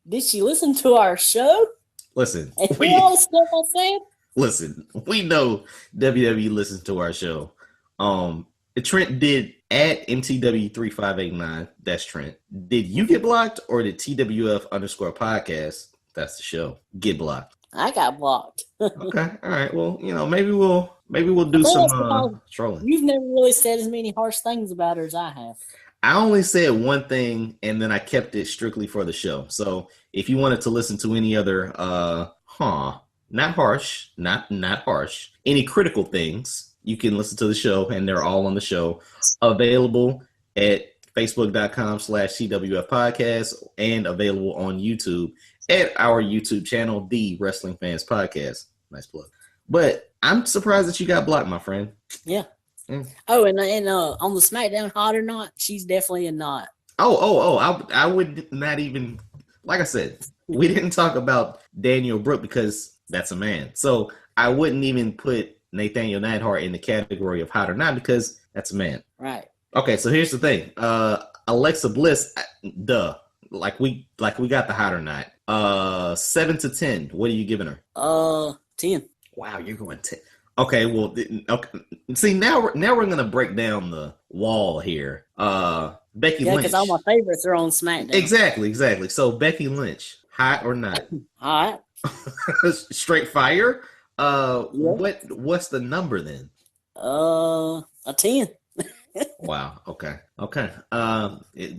did she listen to our show?
Listen.
And all the stuff I said?
Listen, we know WWE listens to our show. Trent did at MTW3589. That's Trent. Did you get blocked, or did TWF_podcast? That's the show. Get blocked.
I got blocked.
Okay. All right. Well, maybe we'll do some trolling.
You've never really said as many harsh things about her as I have.
I only said one thing, and then I kept it strictly for the show. So if you wanted to listen to any other, not harsh, any critical things, you can listen to the show, and they're all on the show, available at facebook.com/TWF podcast and available on YouTube at our YouTube channel, The Wrestling Fans Podcast. Nice plug. But I'm surprised that you got blocked, my friend.
Yeah. Oh, and on the SmackDown Hot or Not, she's definitely a not.
I would not even, like I said, we didn't talk about Daniel Brooke because that's a man. So I wouldn't even put Nathaniel Neidhart in the category of hot or not because that's a man.
Right.
Okay, so here's the thing. Alexa Bliss, duh. Like we got the hot or not. 7 to 10. What are you giving her?
10.
Wow, you're going 10. Okay, well, okay. See, now we're gonna break down the wall here. Becky Lynch. Yeah,
because all my favorites are on SmackDown.
Exactly. So Becky Lynch, hot or not?
Hot.
Straight fire.
Yeah.
What's the number then?
A 10.
Wow. Okay.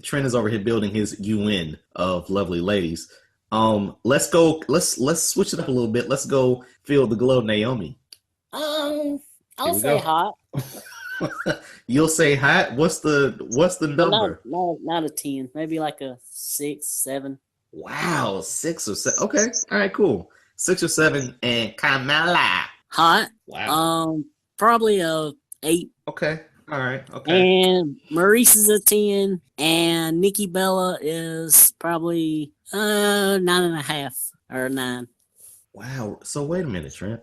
Trent is over here building his UN of lovely ladies. Let's go. Let's switch it up a little bit. Let's go feel the glow, Naomi.
I'll say hot.
You'll say hot. What's the number?
Not a 10. Maybe like a 6, 7.
Wow, 6 or 7. Okay. All right. Cool. 6 or 7. And Carmella.
Hot.
Wow.
Probably a 8.
Okay. All right. Okay.
And Maurice is a 10, and Nikki Bella is probably 9.5 or 9.
Wow. So wait a minute, Trent.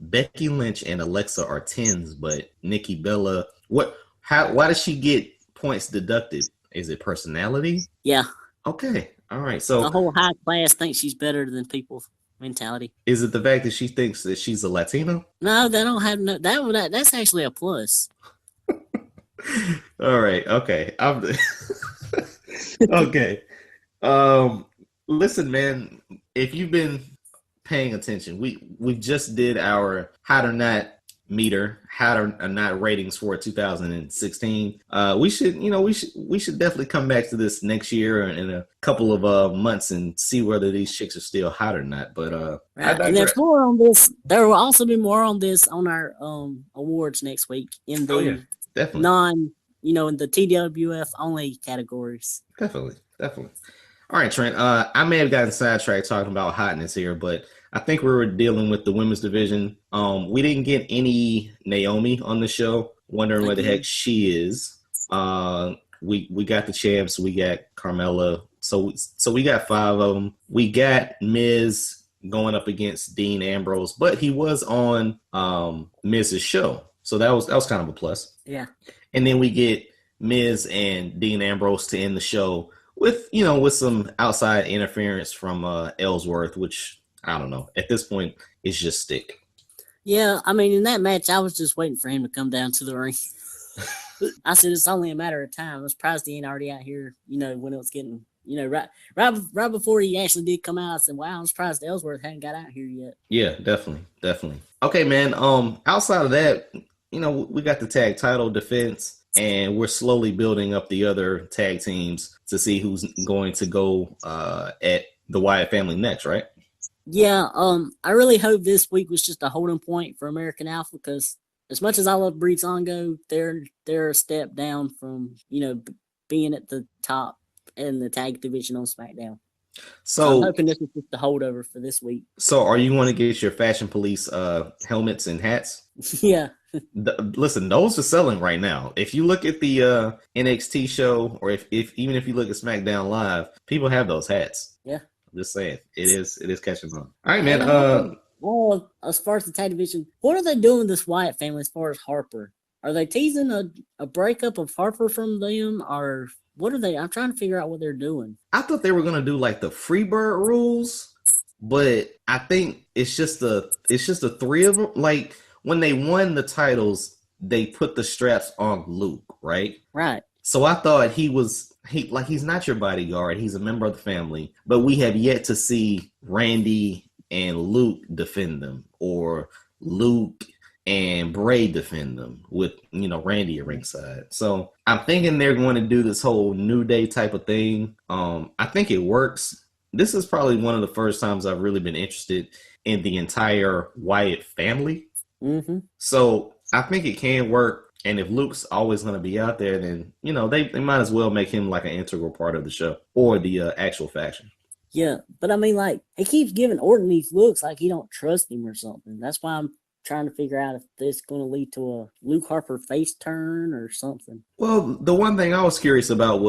Becky Lynch and Alexa are 10s, but Nikki Bella, why does she get points deducted? Is it personality?
Yeah.
Okay. All right. So
the whole high class thinks she's better than people's mentality.
Is it the fact that she thinks that she's a Latino?
No, they don't have no. That's actually a plus.
All right. Okay. Okay. Listen, man. If you've been paying attention, we just did our hot or not meter, hot or not ratings for 2016. We should definitely come back to this next year in a couple of months and see whether these chicks are still hot or not. But
right. And there's more on this. There will also be more on this on our awards next week in the
definitely
in the TWF only categories.
Definitely. All right, Trent. I may have gotten sidetracked talking about hotness here, but I think we were dealing with the women's division. We didn't get any Naomi on the show. Wondering where the heck she is. We got the champs. We got Carmella. So we got 5 of them. We got Miz going up against Dean Ambrose, but he was on Miz's show, so that was kind of a plus.
Yeah.
And then we get Miz and Dean Ambrose to end the show with some outside interference from Elsworth, which I don't know. At this point, it's just stick.
Yeah, I mean, in that match, I was just waiting for him to come down to the ring. I said it's only a matter of time. I was surprised he ain't already out here, when it was getting, right before he actually did come out. I said, wow, I'm surprised Ellsworth hadn't got out here yet.
Yeah, definitely. Okay, man. Outside of that, we got the tag title defense. and we're slowly building up the other tag teams to see who's going to go at the Wyatt family next, right?
Yeah, I really hope this week was just a holding point for American Alpha, because as much as I love Breezango, they're a step down from, being at the top in the tag division on SmackDown. So I'm hoping this is just the holdover for this week.
So are you want to get your Fashion Police helmets and hats?
Yeah.
Listen, those are selling right now. If you look at the NXT show, or if even if you look at SmackDown Live, people have those hats.
Yeah.
I'm just saying, it is catching on. All right, man.
Well, as far as the tag division, what are they doing with this Wyatt family as far as Harper? Are they teasing a breakup of Harper from them, or what are they? I'm trying to figure out what they're doing.
I thought they were gonna do like the Freebird rules, but I think it's just the three of them. Like when they won the titles, they put the straps on Luke, right?
Right.
So I thought he's not your bodyguard. He's a member of the family, but we have yet to see Randy and Luke defend them, or Luke and Bray defend them with, Randy at ringside. So I'm thinking they're going to do this whole New Day type of thing. I think it works. This is probably one of the first times I've really been interested in the entire Wyatt family.
Mm-hmm.
So I think it can work. And if Luke's always going to be out there, then, they might as well make him like an integral part of the show or the actual faction.
Yeah, but I mean, like, he keeps giving Orton these looks like he don't trust him or something. That's why I'm trying to figure out if this is going to lead to a Luke Harper face turn or something.
Well, the one thing I was curious about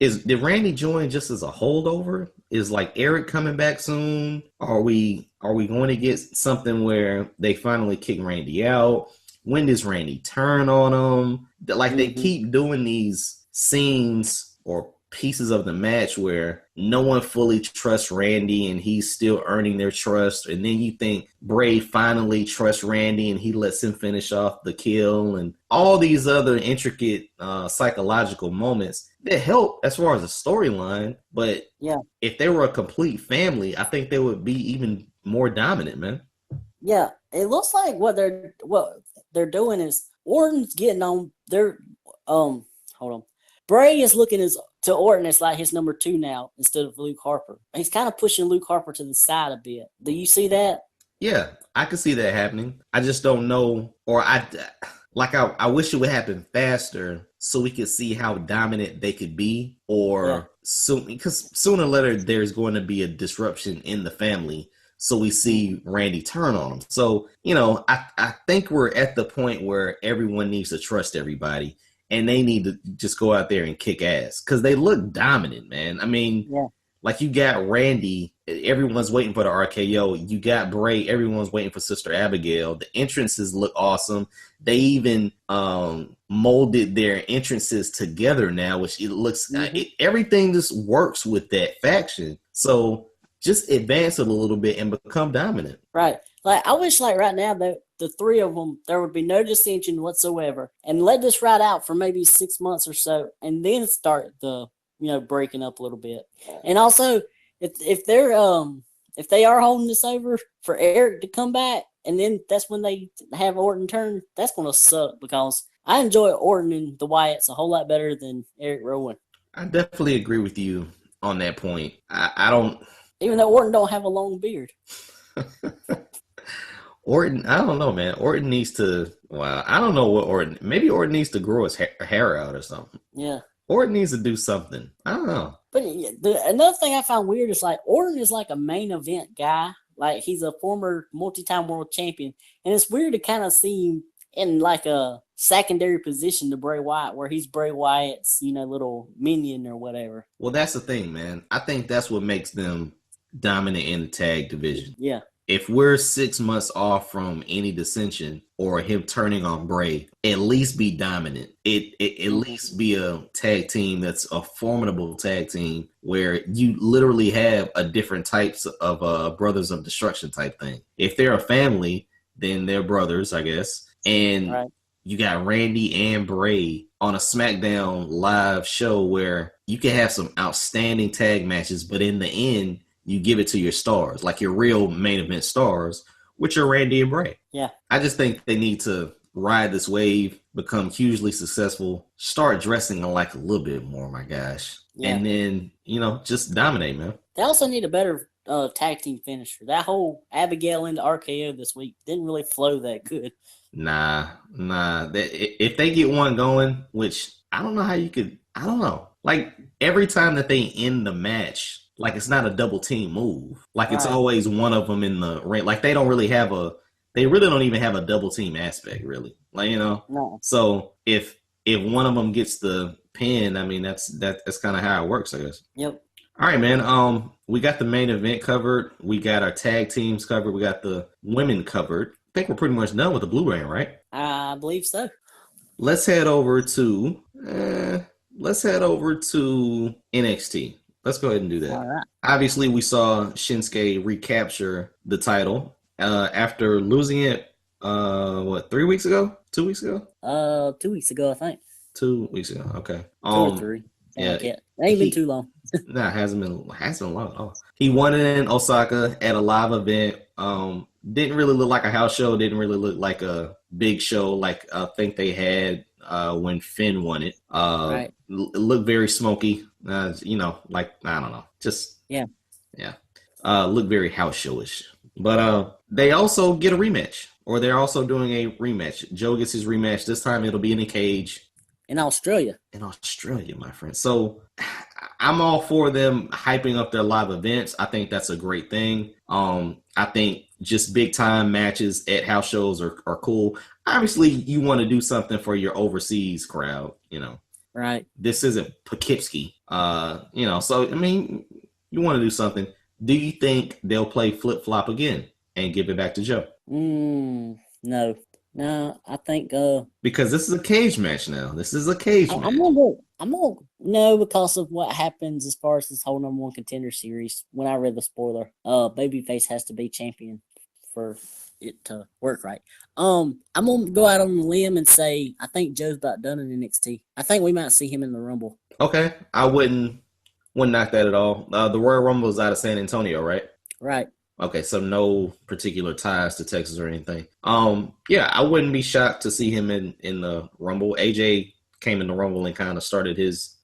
did Randy join just as a holdover? Is like Eric coming back soon? Are we going to get something where they finally kick Randy out? When does Randy turn on them? Like, they keep doing these scenes or pieces of the match where no one fully trusts Randy and he's still earning their trust. And then you think Bray finally trusts Randy and he lets him finish off the kill, and all these other intricate psychological moments that help as far as the storyline. But
yeah, if
they were a complete family, I think they would be even more dominant, man.
Yeah, it looks like what they're doing is Orton's getting on their hold on. Bray is looking to Orton as like his number 2 now instead of Luke Harper. He's kind of pushing Luke Harper to the side a bit. Do you see that?
Yeah, I can see that happening. I just don't know, or I wish it would happen faster so we could see how dominant they could be, or soon, because sooner or later there's going to be a disruption in the family. So we see Randy turn on him. So, I think we're at the point where everyone needs to trust everybody. And they need to just go out there and kick ass because they look dominant, man. I mean, like you got Randy, everyone's waiting for the RKO. You got Bray, everyone's waiting for Sister Abigail. The entrances look awesome. They even molded their entrances together now, which it looks everything just works with that faction. So just advance it a little bit and become dominant.
Right. Like, I wish, like, right now, the 3 of them, there would be no dissension whatsoever, and let this ride out for maybe 6 months or so, and then start the, breaking up a little bit. And also, if they are holding this over for Eric to come back, and then that's when they have Orton turn, that's going to suck, because I enjoy Orton and the Wyatts a whole lot better than Eric Rowan.
I definitely agree with you on that point. I don't...
Even though Orton don't have a long beard.
Orton, I don't know, man. Orton needs to, I don't know what Orton, maybe Orton needs to grow his hair out or something.
Yeah.
Orton needs to do something. I don't know.
But another thing I found weird is, like, Orton is like a main event guy. Like, he's a former multi-time world champion. And it's weird to kind of see him in like a secondary position to Bray Wyatt, where he's Bray Wyatt's, little minion or whatever.
Well, that's the thing, man. I think that's what makes them dominant in the tag division.
Yeah.
If we're 6 months off from any dissension or him turning on Bray, at least be dominant. It at least be a tag team that's a formidable tag team where you literally have a different types of Brothers of Destruction type thing. If they're a family, then they're brothers, I guess. And you got Randy and Bray on a SmackDown live show where you can have some outstanding tag matches, but in the end, you give it to your stars, like your real main event stars, which are Randy and Bray.
Yeah.
I just think they need to ride this wave, become hugely successful, start dressing like a little bit more, my gosh. Yeah. And then, just dominate, man.
They also need a better tag team finisher. That whole Abigail into RKO this week didn't really flow that good.
Nah. If they get one going, which I don't know how you could, I don't know. Like, every time that they end the match, like, it's not a double team move. Like, it's always one of them in the ring. Like, they really don't even have a double team aspect, really. Like, No. So if one of them gets the pin, I mean, that's kind of how it works, I guess.
Yep.
All right, man. We got the main event covered. We got our tag teams covered. We got the women covered. I think we're pretty much done with the Blue Brand, right?
I believe so.
Let's head over to NXT. Let's go ahead and do that.
All right.
Obviously, we saw Shinsuke recapture the title after losing it. 3 weeks ago? 2 weeks ago?
2 weeks ago, I think.
2 weeks ago. Okay.
2 or 3. Yeah, it ain't been too long.
Nah, hasn't been long at all. He won it in Osaka at a live event. Didn't really look like a house show. Didn't really look like a big show like I think they had when Finn won it. Right. It looked very smoky. Like, I don't know. Just yeah. Looked very house showish. But they also get a rematch, or they're also doing a rematch. Joe gets his rematch. This time it'll be in a cage.
In Australia,
my friend. So I'm all for them hyping up their live events. I think that's a great thing. I think just big time matches at house shows are cool. Obviously, you want to do something for your overseas crowd,
Right.
This isn't Poughkeepsie, so, I mean, you want to do something. Do you think they'll play flip-flop again and give it back to Joe?
No. No, I think
because this is a cage match now. This is a cage match.
I'm gonna no, because of what happens as far as this whole number one contender series. When I read the spoiler, babyface has to be champion for it to work right. I'm gonna go out on a limb and say I think Joe's about done in NXT. I think we might see him in the Rumble.
Okay, I wouldn't knock that at all. The Royal Rumble is out of San Antonio, right?
Right.
Okay, so no particular ties to Texas or anything. Yeah, I wouldn't be shocked to see him in the Rumble. AJ came in the Rumble and kind of started his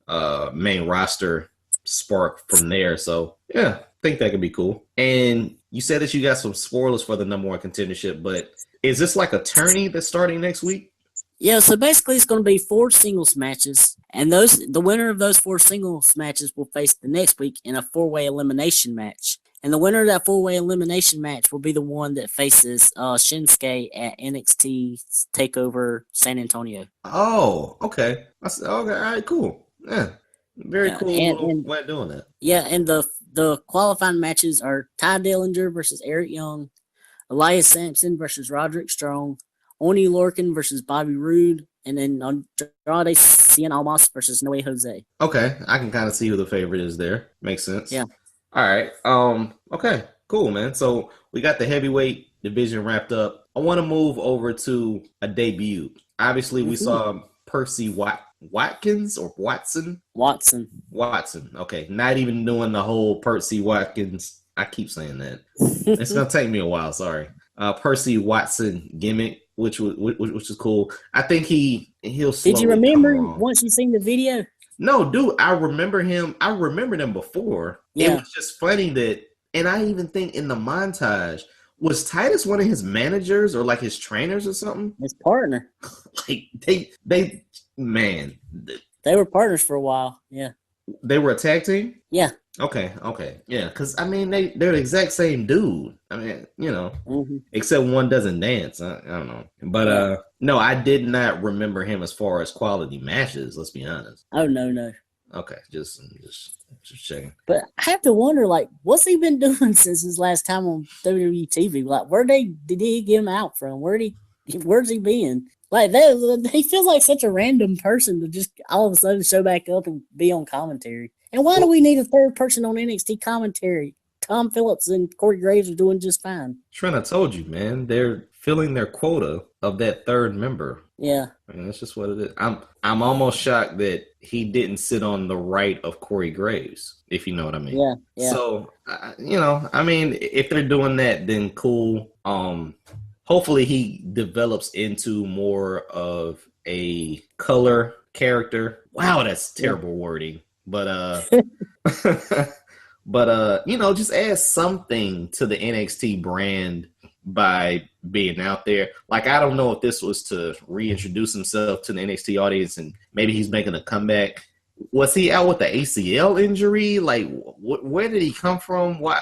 main roster spark from there. So, yeah, I think that could be cool. And you said that you got some spoilers for the number one contendership, but is this like a tourney that's starting next week?
Yeah, so basically it's going to be 4 singles matches, and the winner of those 4 singles matches will face the next week in a 4-way elimination match. And the winner of that 4-way elimination match will be the one that faces Shinsuke at NXT TakeOver San Antonio.
Oh, okay. Okay, all right, cool. Yeah, very cool way of doing that.
Yeah, and the qualifying matches are Ty Dillinger versus Eric Young, Elias Sampson versus Roderick Strong, Oni Lorcan versus Bobby Roode, and then Andrade Cien Almas versus Noe Jose.
Okay, I can kind of see who the favorite is there. Makes sense.
Yeah.
All right. Okay, cool, man. So we got the heavyweight division wrapped up. I want to move over to a debut. Obviously, we saw Percy Watkins or Watson. Okay, not even doing the whole Percy Watkins. I keep saying that. It's gonna take me a while. Sorry. Percy Watson gimmick, which is cool. I think he'll.
Did you remember once you seen the video?
No, dude, I remember him. I remembered him before. Yeah. It was just funny that, and I even think in the montage, was Titus one of his managers or like his trainers or something?
His partner.
Like they
were partners for a while. Yeah.
They were a tag team?
Yeah.
Okay. Yeah, because I mean they're the exact same dude. I mean, except one doesn't dance. I don't know. But no, I did not remember him as far as quality matches, let's be honest.
Oh no.
Okay, just checking.
But I have to wonder, like, what's he been doing since his last time on WWE TV? Like, did he get him out from? Where's he been? Like, he feels like such a random person to just all of a sudden show back up and be on commentary. And why do we need a third person on NXT commentary? Tom Phillips and Corey Graves are doing just fine.
Trent, I told you, man. They're filling their quota of that third member.
Yeah.
I mean, that's just what it is. I'm almost shocked that he didn't sit on the right of Corey Graves, if you know what I mean. Yeah. So, I mean, if they're doing that, then cool. hopefully he develops into more of a color character. Wow, that's terrible wording. But just add something to the NXT brand by being out there. Like, I don't know if this was to reintroduce himself to the NXT audience and maybe he's making a comeback. Was he out with the ACL injury? Like, where did he come from? Why?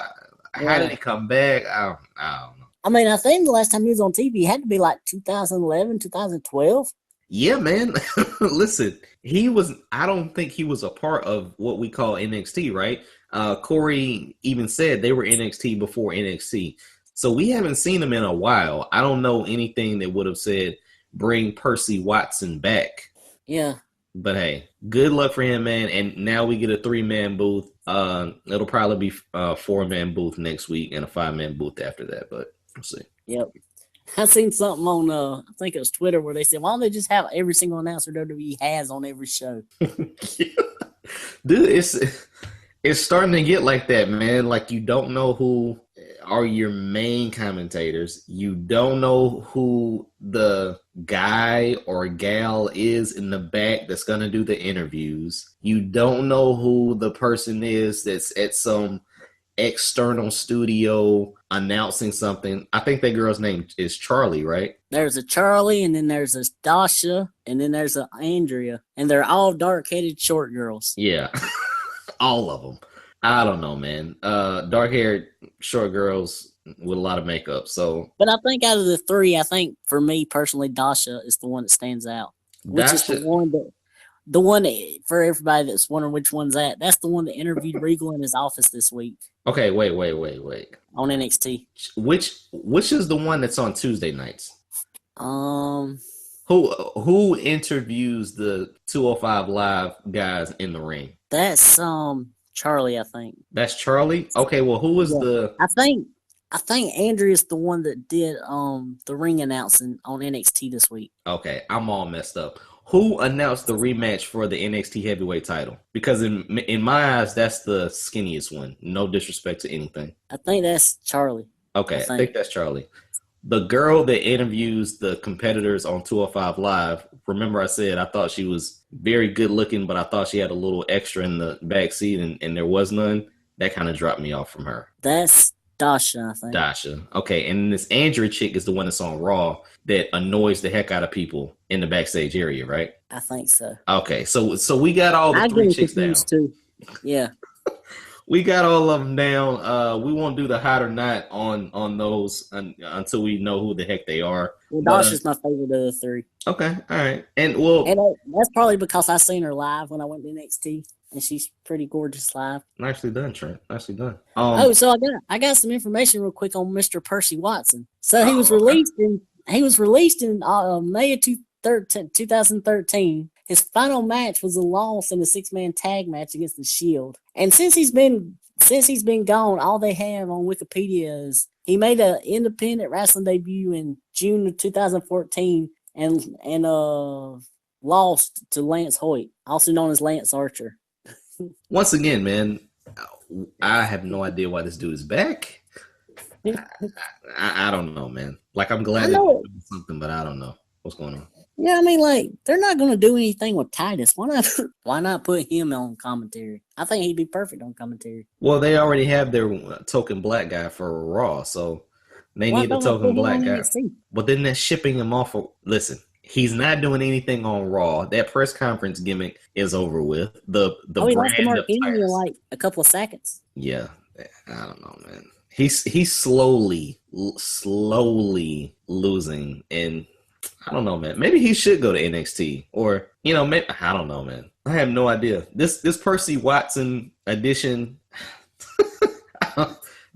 How did he come back? I don't know.
I mean, I think the last time he was on TV had to be like 2011, 2012.
Yeah, man. Listen, I don't think he was a part of what we call NXT, right? Corey even said they were NXT before NXT. So we haven't seen him in a while. I don't know anything that would have said bring Percy Watson back.
Yeah.
But hey, good luck for him, man. And now we get a 3-man booth. It'll probably be a 4-man booth next week and a 5-man booth after that. But we'll see.
Yep. I seen something on I think it was Twitter where they said, why don't they just have every single announcer WWE has on every show?
Dude, it's starting to get like that, man. Like, you don't know who are your main commentators. You don't know who the guy or gal is in the back that's going to do the interviews. You don't know who the person is that's at some external studio announcing something. I think that girl's name is Charlie, right?
There's a Charlie, and then there's a Dasha, and then there's a Andrea, and they're all dark-headed short girls.
Yeah, all of them. I don't know, man. Dark-haired short girls with a lot of makeup. So,
but I think out of the three, I think for me personally, Dasha is the one that stands out, which is the one that for everybody that's wondering which one's that. That's the one that interviewed Regal in his office this week.
Okay, wait.
On NXT.
Which is the one that's on Tuesday nights? Who interviews the 205 Live guys in the ring?
That's Charlie, I think.
That's Charlie? Okay, well, who was the...
I think Andrea's the one that did the ring announcing on NXT this week.
Okay, I'm all messed up. Who announced the rematch for the NXT heavyweight title? Because in my eyes, that's the skinniest one. No disrespect to anything.
I think that's Charlie.
Okay, I think that's Charlie. The girl that interviews the competitors on 205 Live, remember I said I thought she was very good looking, but I thought she had a little extra in the back seat and there was none. That kind of dropped me off from her.
That's Dasha, I think.
Dasha. Okay, and this Andrea chick is the one that's on Raw that annoys the heck out of people in the backstage area, right?
I think so.
Okay, so we got all the three chicks down.
Too. Yeah.
We got all of them down. We won't do the hot or not on those until we know who the heck they are.
Well, Dasha's my favorite of the three.
Okay, all right. And
that's probably because I seen her live when I went to NXT, and she's pretty gorgeous live.
Nicely done, Trent. Nicely done.
So I got some information real quick on Mr. Percy Watson. So he was released in May of 2013. His final match was a loss in a 6-man tag match against the Shield. And since he's been gone, all they have on Wikipedia is he made an independent wrestling debut in June of 2014 and lost to Lance Hoyt, also known as Lance Archer.
Once again, man, I have no idea why this dude is back. I don't know, man. Like, I'm glad they're doing something, but I don't know what's going on.
Yeah, I mean, like, they're not going to do anything with Titus. Why not put him on commentary? I think he'd be perfect on commentary.
Well, they already have their token black guy for Raw, so they need a token black guy. But then they're shipping him off. Listen, he's not doing anything on Raw. That press conference gimmick is over with. The
he lost to Mark Henry in like a couple of seconds.
Yeah, I don't know, man. He's slowly losing, and I don't know, man. Maybe he should go to NXT, or maybe, I don't know, man. I have no idea. This Percy Watson edition.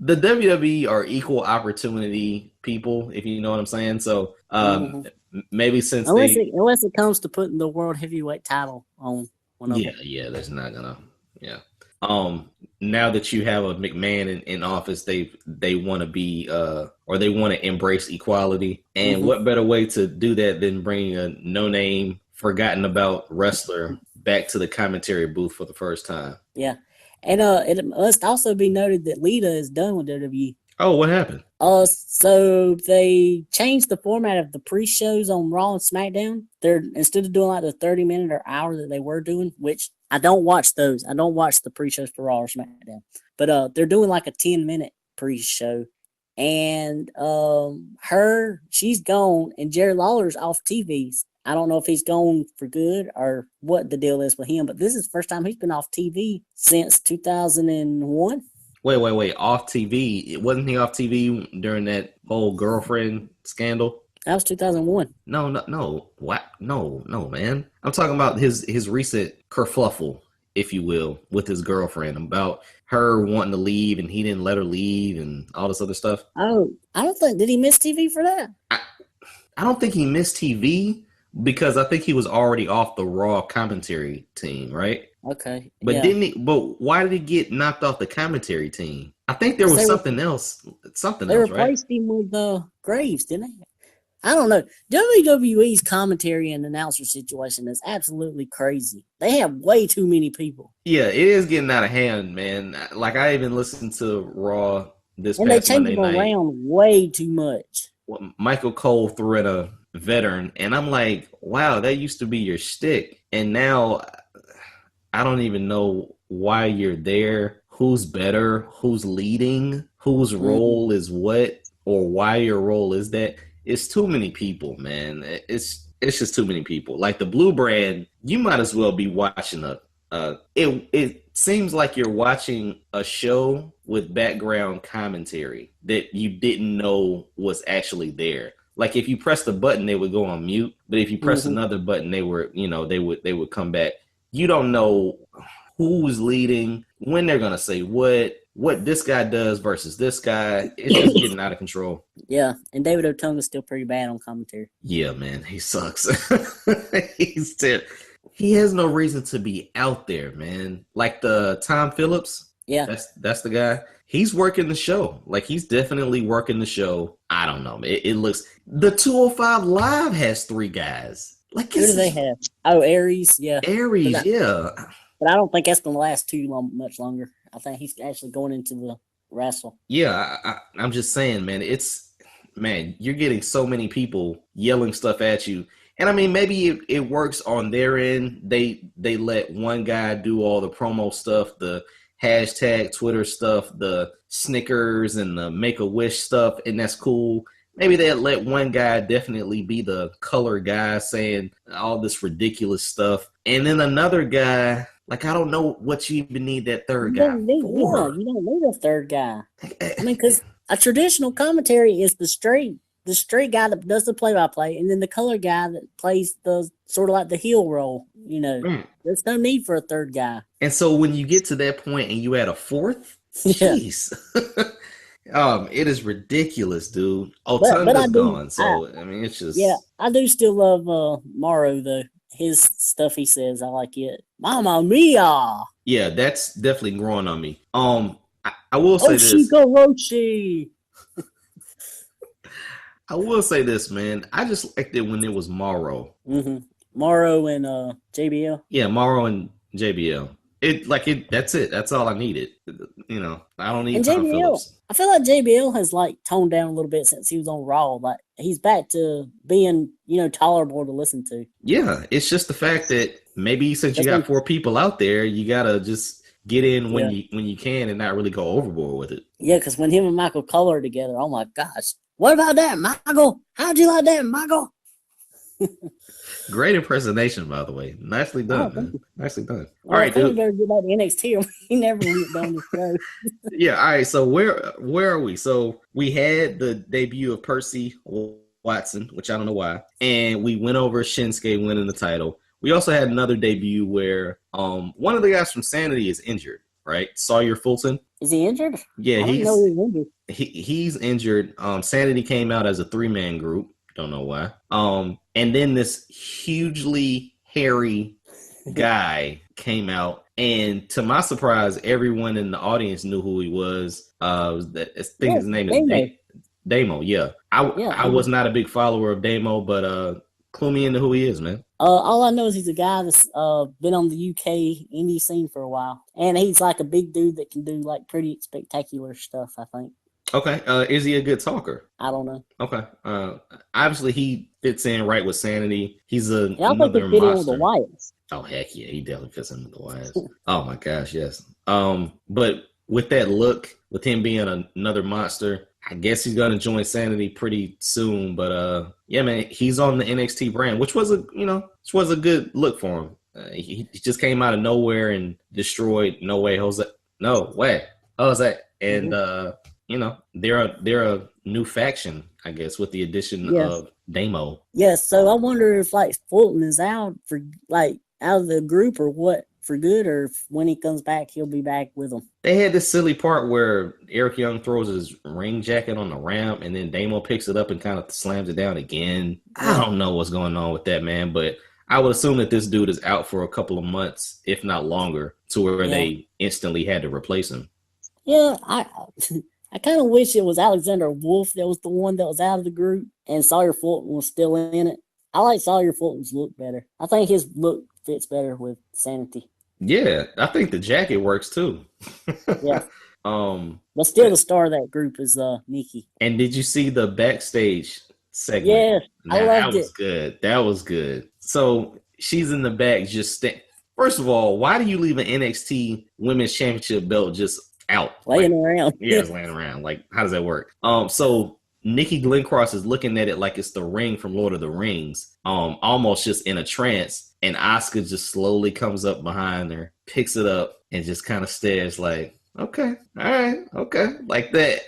The WWE are equal opportunity people, if you know what I'm saying. So maybe since
unless it comes to putting the world heavyweight title on one of them.
Yeah, that's not gonna. Yeah. Now that you have a McMahon in office, they want to be or they want to embrace equality. And what better way to do that than bringing a no-name, forgotten about wrestler back to the commentary booth for the first time?
Yeah. And it must also be noted that Lita is done with WWE.
Oh, what happened?
So they changed the format of the pre-shows on Raw and SmackDown. They're instead of doing like the 30-minute or hour that they were doing, which I don't watch those. I don't watch the pre-shows for Raw or SmackDown. But they're doing like a 10-minute pre-show. And she's gone, and Jerry Lawler's off TV. I don't know if he's gone for good or what the deal is with him, but this is the first time he's been off TV since 2001.
Wait. Off TV. Wasn't he off TV during that whole girlfriend scandal?
That was 2001.
No. What? No, man. I'm talking about his recent kerfluffle, if you will, with his girlfriend about her wanting to leave and he didn't let her leave and all this other stuff.
Oh, I don't think, did he miss TV for that?
I don't think he missed TV because I think he was already off the Raw commentary team, right?
Okay.
But
yeah.
But why did he get knocked off the commentary team? I think there was something else.
They replaced him with Graves, didn't they? I don't know. WWE's commentary and announcer situation is absolutely crazy. They have way too many people.
Yeah, it is getting out of hand, man. Like I even listened to Raw this
and
past
Monday night. And they
change
them around way too much.
Well, Michael Cole threw in a veteran, and I'm like, wow, that used to be your shtick. And now I don't even know why you're there, who's better, who's leading, whose role is what, or why your role is that. It's too many people, man. It's just too many people. Like the Blue Brand, you might as well be watching it seems like you're watching a show with background commentary that you didn't know was actually there. Like if you press the button, they would go on mute, but if you press another button, they would come back. You don't know who's leading, when they're gonna say what this guy does versus this guy. It's just getting out of control.
Yeah, and David Otunga is still pretty bad on commentary.
Yeah, man, he sucks. He's terrible. He has no reason to be out there, man. Like the Tom Phillips.
Yeah.
That's the guy. He's working the show. Like he's definitely working the show. I don't know. It looks the 205 Live has 3 guys. Like
who do they have? Oh, Aries, yeah.
Aries, yeah.
But I don't think that's gonna last much longer. I think he's actually going into the wrestle.
Yeah, I'm just saying, man, you're getting so many people yelling stuff at you. And I mean, maybe it works on their end. They let one guy do all the promo stuff, the hashtag Twitter stuff, the Snickers and the Make-A-Wish stuff, and that's cool. Maybe they let one guy definitely be the color guy saying all this ridiculous stuff. And then another guy, like, I don't know what you even need that third guy for.
Yeah, you don't need a third guy. I mean, because a traditional commentary is the straight guy that does the play-by-play, and then the color guy that plays the sort of like the heel role. You know, there's no need for a third guy.
And so when you get to that point and you add a fourth, jeez. It is ridiculous, dude. Tunga's gone, so I mean, it's just
I do still love Morrow though. His stuff he says, I like it. Mamma mia!
Yeah, that's definitely growing on me. I will say this.
Roshi.
I will say this, man. I just liked it when it was Morrow.
Morrow and JBL.
Yeah, Morrow and JBL. That's it. That's all I needed. You know, I don't need Tom Phillips.
I feel like JBL has like toned down a little bit since he was on Raw. Like he's back to being, tolerable to listen to.
Yeah, it's just the fact that maybe since you got 4 people out there, you gotta just get in when you can and not really go overboard with it.
Yeah, because when him and Michael Cole are together, oh my gosh. What about that, Michael? How'd you like that, Michael?
Great impersonation, by the way. Nicely done, man. Nicely done.
All right, dude. We better get back to NXT. We never went down the show.
Yeah, all right. So where are we? So we had the debut of Percy Watson, which I don't know why, and we went over Shinsuke winning the title. We also had another debut where one of the guys from Sanity is injured, right? Sawyer Fulton.
Is he injured?
Yeah,
he's injured.
He's injured. Sanity came out as a 3-man group. Don't know why. And then this hugely hairy guy came out, and to my surprise, everyone in the audience knew who he was. I think his name is Damo. Yeah. I was not a big follower of Damo, but clue me into who he is, man.
All I know is he's a guy that's been on the UK indie scene for a while, and he's like a big dude that can do like pretty spectacular stuff, I think.
Okay. Is he a good talker?
I don't know.
Okay. Obviously he fits in right with Sanity. He's
I think
another
he fit in with the
monster.
Wyatts.
Oh heck yeah, he definitely fits in with the Wyatts. Oh my gosh, yes. But with that look, with him being another monster, I guess he's gonna join Sanity pretty soon. But yeah, man, he's on the NXT brand, which was a good look for him. He just came out of nowhere and destroyed No Way Jose. No way, Jose, and they're a new faction, I guess, with the addition of Damo.
Yes, so I wonder if like Fulton is out for like out of the group or what for good, or if when he comes back he'll be back with them.
They had this silly part where Eric Young throws his ring jacket on the ramp and then Damo picks it up and kind of slams it down again. I don't know what's going on with that, man, but I would assume that this dude is out for a couple of months, if not longer, to where they instantly had to replace him.
Yeah, I kind of wish it was Alexander Wolf that was the one that was out of the group and Sawyer Fulton was still in it. I like Sawyer Fulton's look better. I think his look fits better with Sanity.
Yeah, I think the jacket works too.
Yeah. But still the star of that group is Nikki.
And did you see the backstage segment?
Yeah, I loved it.
That was good. So she's in the back just First of all, why do you leave an NXT Women's Championship belt just out?
Laying around.
Yeah, it's laying around. Like, how does that work? So Nikki Glencross is looking at it like it's the ring from Lord of the Rings, almost just in a trance. And Asuka just slowly comes up behind her, picks it up, and just kind of stares like, okay, all right, okay. Like that.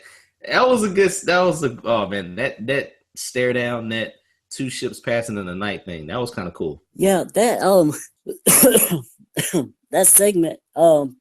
Oh man, that stare down, that two ships passing in the night thing, that was kind of cool.
Yeah, that that segment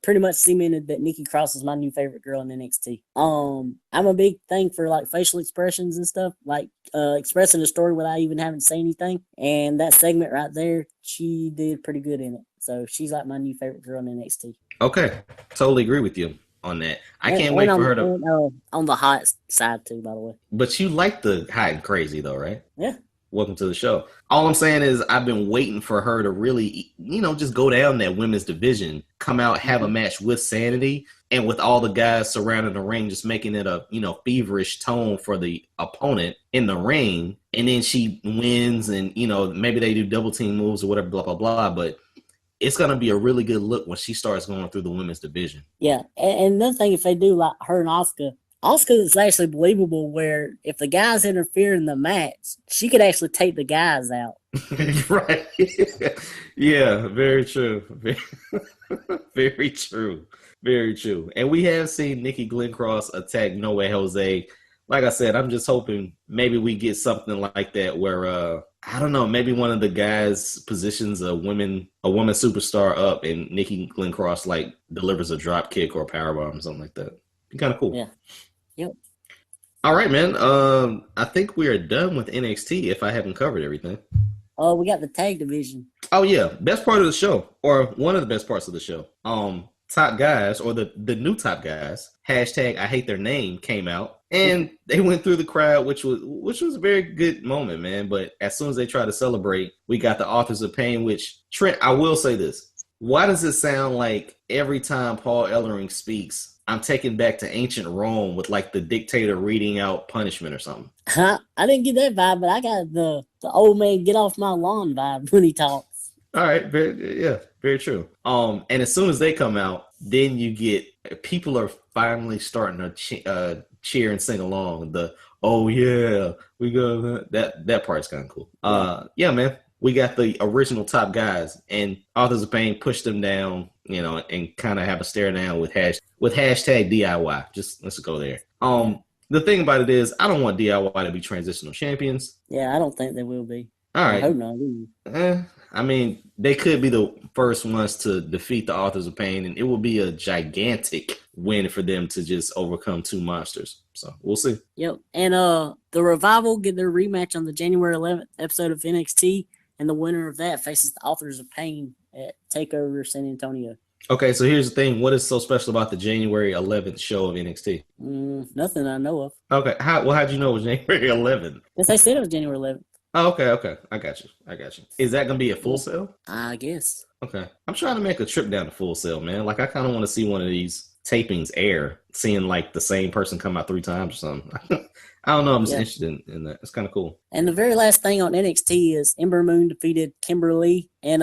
pretty much cemented that Nikki Cross is my new favorite girl in NXT. I'm a big thing for like facial expressions and stuff, like expressing a story without even having to say anything. And that segment right there, she did pretty good in it. So she's like my new favorite girl in NXT.
Okay, totally agree with you on that. I can't wait for her to
on the hot side too, by the way.
But you like the hot and crazy though, right?
Yeah.
Welcome to the show. All I'm saying is I've been waiting for her to really, just go down that women's division, come out, have a match with Sanity, and with all the guys surrounding the ring, just making it a, feverish tone for the opponent in the ring. And then she wins and, maybe they do double team moves or whatever, blah, blah, blah. But it's going to be a really good look when she starts going through the women's division. Yeah.
And another thing, if they do like her and Asuka is actually believable where if the guys interfere in the match, she could actually take the guys out.
Right. Yeah, very true. Very true. Very true. And we have seen Nikki Glencross attack No Way Jose. Like I said, I'm just hoping maybe we get something like that where, I don't know, maybe one of the guys positions a woman superstar up and Nikki Glencross like delivers a drop kick or a powerbomb or something like that. Be kind of cool.
Yeah. Yep.
All right, man. I think we are done with NXT if I haven't covered everything.
Oh, we got the tag division.
Oh, yeah. Best part of the show, or one of the best parts of the show. Top guys, or the new top guys, hashtag I hate their name, came out. And they went through the crowd, which was a very good moment, man. But as soon as they tried to celebrate, we got the Authors of Pain, which, Trent, I will say this. Why does it sound like every time Paul Ellering speaks, I'm taken back to ancient Rome with like the dictator reading out punishment or something?
I didn't get that vibe, but I got the old man get off my lawn vibe when he talks.
All right, very true. And as soon as they come out, then you get people are finally starting to cheer and sing along. Oh yeah, we go that part's kind of cool. Yeah, man. We got the original top guys, and Authors of Pain pushed them down, and kind of have a stare down with hashtag DIY. Just let's go there. The thing about it is, I don't want DIY to be transitional champions.
Yeah, I don't think they will be.
All right.
I hope not.
I mean, they could be the first ones to defeat the Authors of Pain, and it will be a gigantic win for them to just overcome two monsters. So we'll see.
Yep. And the Revival get their rematch on the January 11th episode of NXT. And the winner of that faces the Authors of Pain at TakeOver San Antonio.
Okay, so here's the thing. What is so special about the January 11th show of NXT?
Nothing I know of.
Okay. How'd you know it was January 11th?
Because they said it was January 11th.
Oh, okay. I got you. Is that going to be a Full Sail?
I guess.
Okay. I'm trying to make a trip down to Full Sail, man. Like, I kind of want to see one of these tapings air, seeing like the same person come out 3 times or something. I don't know. I'm just interested in that. It's kind of cool.
And the very last thing on NXT is Ember Moon defeated Kimberly, and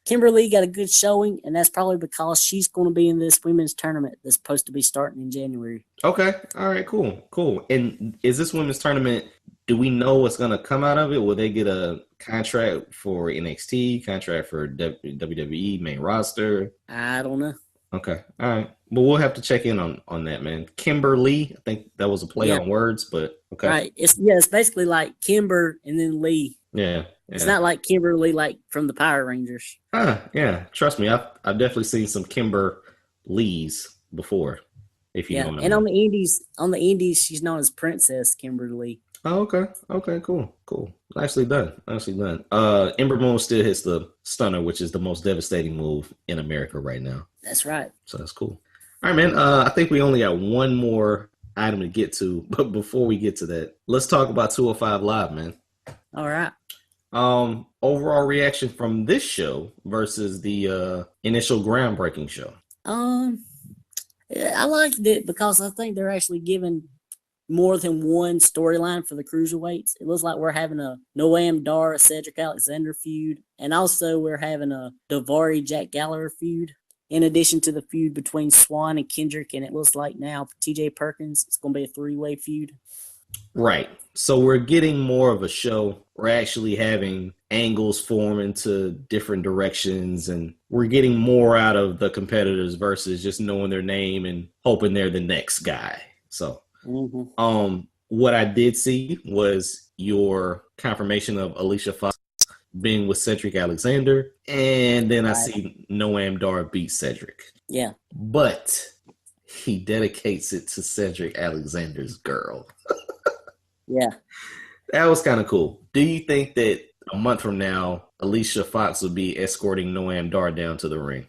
Kimberly got a good showing, and that's probably because she's going to be in this women's tournament that's supposed to be starting in January.
Okay. All right. Cool. And is this women's tournament? Do we know what's going to come out of it? Will they get a contract for NXT, contract for WWE main roster?
I don't know.
Okay. All right. But we'll have to check in on that, man. Kimberly, I think that was a play on words, but okay.
Right. It's basically like Kimber and then Lee.
Yeah.
It's not like Kimberly like from the Power Rangers.
Yeah. Trust me, I've definitely seen some Kimber Lees before. If you know what I mean.
And on the indies, she's known as Princess Kimberly.
Oh, okay. Okay, cool. Nicely done. Ember Moon still hits the stunner, which is the most devastating move in America right now.
That's right.
So that's cool. All right, man. I think we only got one more item to get to, but before we get to that, let's talk about 205 Live, man.
All right.
Overall reaction from this show versus the initial groundbreaking show.
I liked it because I think they're actually giving more than one storyline for the cruiserweights. It looks like we're having a Noam Dar, Cedric Alexander feud, and also we're having a Daivari Jack Gallagher feud, in addition to the feud between Swan and Kendrick, and it looks like now TJ Perkins, it's going to be a 3-way feud.
Right. So we're getting more of a show. We're actually having angles form into different directions, and we're getting more out of the competitors versus just knowing their name and hoping they're the next guy. So what I did see was your confirmation of Alicia Fox being with Cedric Alexander, and then I see Noam Dar beat Cedric.
Yeah.
But he dedicates it to Cedric Alexander's girl.
Yeah.
That was kind of cool. Do you think that a month from now, Alicia Fox will be escorting Noam Dar down to the ring?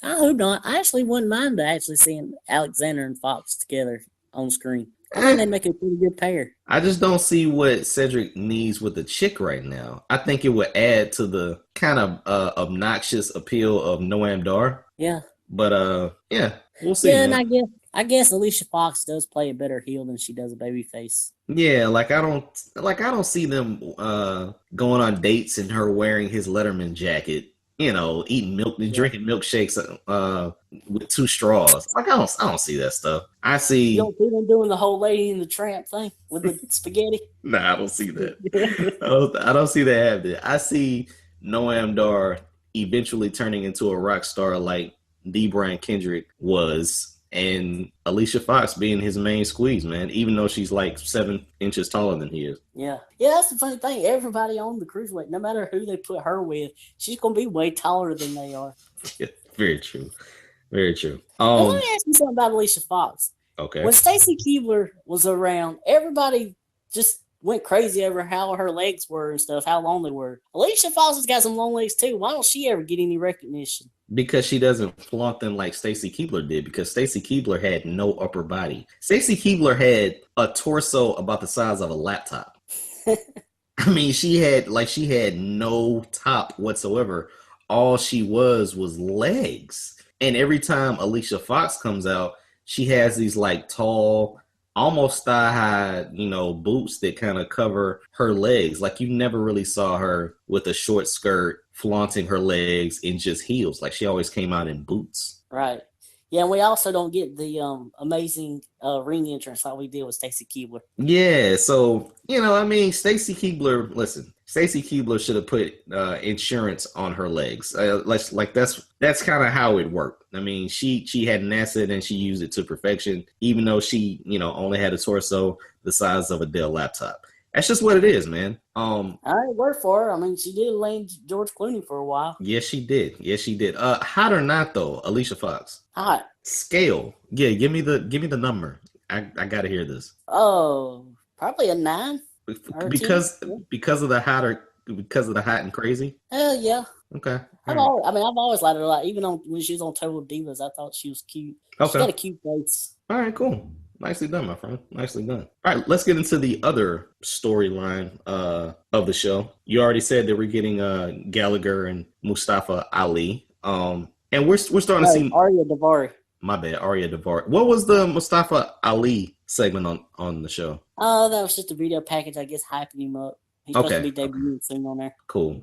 I hope not. I actually wouldn't mind seeing Alexander and Fox together on screen. I think they make a pretty good pair.
I just don't see what Cedric needs with the chick right now. I think it would add to the kind of obnoxious appeal of Noam Dar.
Yeah.
But yeah, we'll see.
Yeah, man. And I guess Alicia Fox does play a better heel than she does a babyface.
Yeah, I don't see them going on dates and her wearing his Letterman jacket. You know, eating milk, drinking milkshakes with 2 straws. I don't see that stuff. I see.
You don't see them doing the whole Lady and the Tramp thing with the spaghetti?
Nah, I don't see that. I don't see that happening. I see Noam Dar eventually turning into a rock star like D. Brian Kendrick was, and Alicia Fox being his main squeeze, man, even though she's like 7 inches taller than he is.
Yeah, that's the funny thing. Everybody on the cruiserweight, no matter who they put her with, she's going to be way taller than they are.
Yeah, very true. Very true.
Let me ask you something about Alicia Fox.
Okay.
When Stacy Kiebler was around, everybody just went crazy over how her legs were and stuff, how long they were. Alicia Fox has got some long legs too. Why don't she ever get any recognition?
Because she doesn't flaunt them like Stacy Kiebler did, because Stacy Kiebler had no upper body. Stacy Kiebler had a torso about the size of a laptop. I mean, she had no top whatsoever. All she was legs. And every time Alicia Fox comes out, she has these like tall, almost thigh-high, boots that kind of cover her legs. Like you never really saw her with a short skirt flaunting her legs in just heels. Like she always came out in boots.
Right. Yeah, and we also don't get the amazing ring entrance like we did with Stacy Kiebler. Yeah,
so, Stacy Kiebler should have put insurance on her legs. That's kind of how it worked. I mean, she had an asset and she used it to perfection, even though she, only had a torso the size of a Dell laptop. That's just what it is, man.
I worked for her. I mean, she did land George Clooney for a while.
Yes, she did. Hot or not though, Alicia Fox?
Hot.
Scale. Yeah, give me the number. I gotta hear this.
Oh, probably a 9.
Because of the hot and crazy?
Hell yeah.
Okay.
I've always liked her a lot. Even when she was on Total Divas, I thought she was cute. Okay. She got a cute face.
All right, cool. Nicely done, my friend. Nicely done. All right, let's get into the other storyline of the show. You already said that we're getting Gallagher and Mustafa Ali. And we're starting to see
Arya Daivari.
My bad, Arya Devar. What was the Mustafa Ali segment on the show?
Oh, that was just a video package, I guess, hyping him up. He's supposed to be debuting soon on there.
Cool.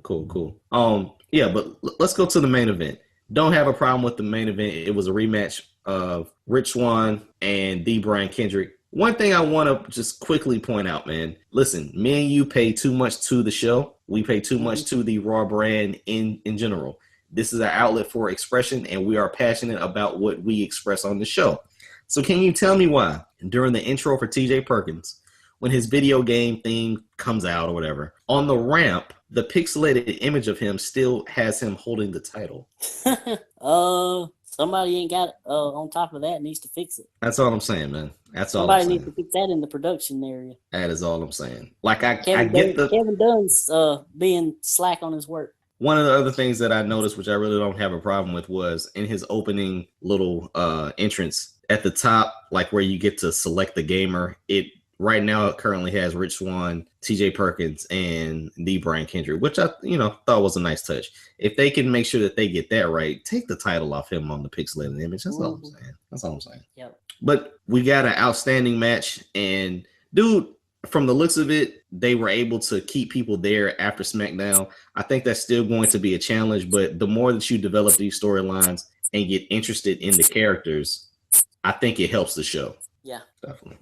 Yeah, but let's go to the main event. Don't have a problem with the main event. It was a rematch of Rich Swann and D. Brian Kendrick. One thing I want to just quickly point out, man. Listen, me and you pay too much to the show. We pay too much to the Raw brand in general. This is our outlet for expression, and we are passionate about what we express on the show. So can you tell me why, during the intro for TJ Perkins, when his video game theme comes out or whatever, on the ramp, the pixelated image of him still has him holding the title?
Somebody ain't got on top of that, needs to fix it.
That's all I'm saying, man. That's all
Somebody
I'm saying.
needs to fix that in the production area.
That is all I'm saying. Like
Kevin Dunn's being slack on his work.
One of the other things that I noticed, which I really don't have a problem with, was in his opening little entrance at the top, like where you get to select the gamer. It currently has Rich Swann, TJ Perkins, and D. Brian Kendrick, which I thought was a nice touch. If they can make sure that they get that right, take the title off him on the pixelated image. That's all I'm saying.
Yep.
But we got an outstanding match, and dude, from the looks of it, they were able to keep people there after SmackDown. I think that's still going to be a challenge, but the more that you develop these storylines and get interested in the characters, I think it helps the show.
Yeah.
Definitely.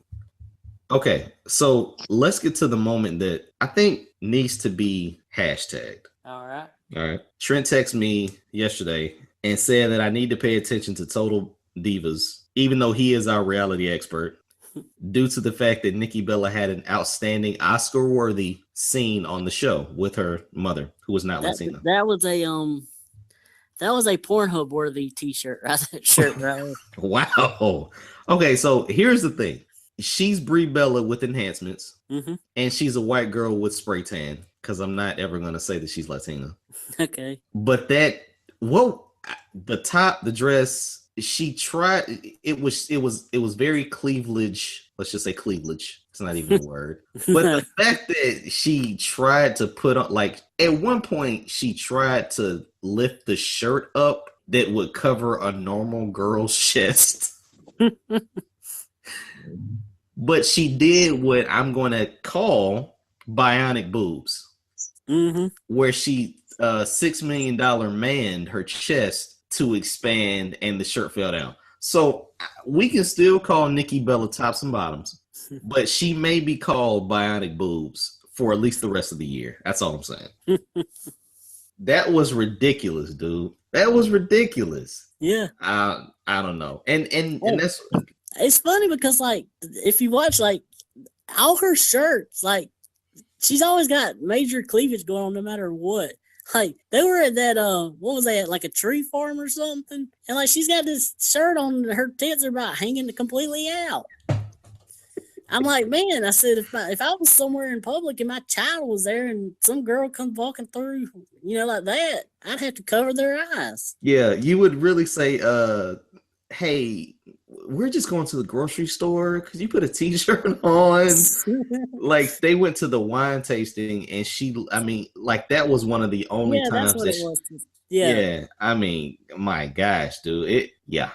Okay, so let's get to the moment that I think needs to be hashtagged.
All right.
Trent texted me yesterday and said that I need to pay attention to Total Divas, even though he is our reality expert, due to the fact that Nikki Bella had an outstanding Oscar-worthy scene on the show with her mother, who was not Latina.
That was a Pornhub worthy t-shirt, right? Shirt, right?
Wow. Okay, so here's the thing. She's Brie Bella with enhancements, and she's a white girl with spray tan, because I'm not ever going to say that she's Latina.
Okay.
But the top, the dress, she tried, it was very cleavage. Let's just say cleavage. It's not even a word. But the fact that she tried to put on, like, at one point, she tried to lift the shirt up that would cover a normal girl's chest. But she did what I'm going to call bionic boobs, where she $6 million manned her chest to expand and the shirt fell down. So we can still call Nikki Bella tops and bottoms, but she may be called bionic boobs for at least the rest of the year. That's all I'm saying. That was ridiculous, dude. That was ridiculous.
Yeah.
I don't know. And that's...
It's funny because, like, if you watch, like, all her shirts, like, she's always got major cleavage going on no matter what. Like, they were at that, what was that, like a tree farm or something? And, like, she's got this shirt on, her tits are about hanging completely out. I'm like, man, I said, if I was somewhere in public and my child was there and some girl comes walking through, like that, I'd have to cover their eyes.
Yeah, you would really say, hey, we're just going to the grocery store. Could you put a t-shirt on? Like, they went to the wine tasting and that was one of the only times
that's what it was.
Yeah. I mean, my gosh, dude. Yeah.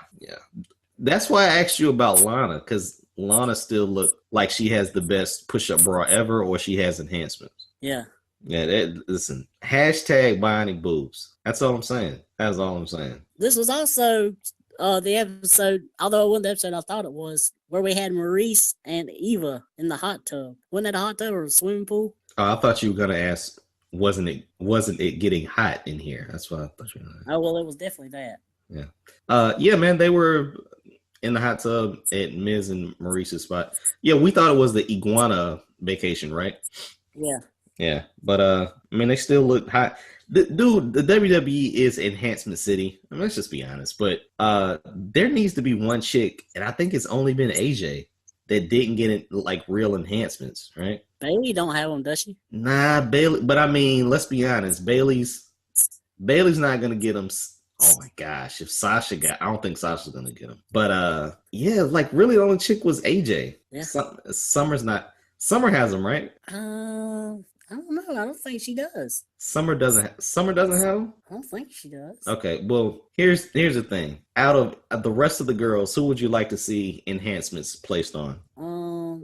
That's why I asked you about Lana, because Lana still looked like she has the best push-up bra ever, or she has enhancements.
Yeah.
Yeah, listen, hashtag bionic boobs. That's all I'm saying. That's all I'm saying.
This was also the episode, although it wasn't the episode I thought it was, where we had Maurice and Eva in the hot tub. Wasn't that a hot tub or a swimming pool?
I thought you were gonna ask, wasn't it getting hot in here? That's what I thought you were gonna ask.
Oh, well, it was definitely that.
Yeah. Yeah, man, they were in the hot tub at Miz and Maurice's spot. Yeah, we thought it was the iguana vacation, right? Yeah. But they still look hot. Dude, the WWE is enhancement city. Let's just be honest. But there needs to be one chick, and I think it's only been AJ, that didn't get it, like, real enhancements, right?
Bailey don't have them, does she?
Nah, Bailey. But let's be honest. Bailey's not gonna get them. Oh my gosh! If Sasha I don't think Sasha's gonna get them. But yeah, like, really, the only chick was AJ.
Yeah.
Summer has them, right?
I don't know. I don't think she does.
Summer doesn't have them?
I don't think she does.
Okay, well, here's the thing. Out of the rest of the girls, who would you like to see enhancements placed on?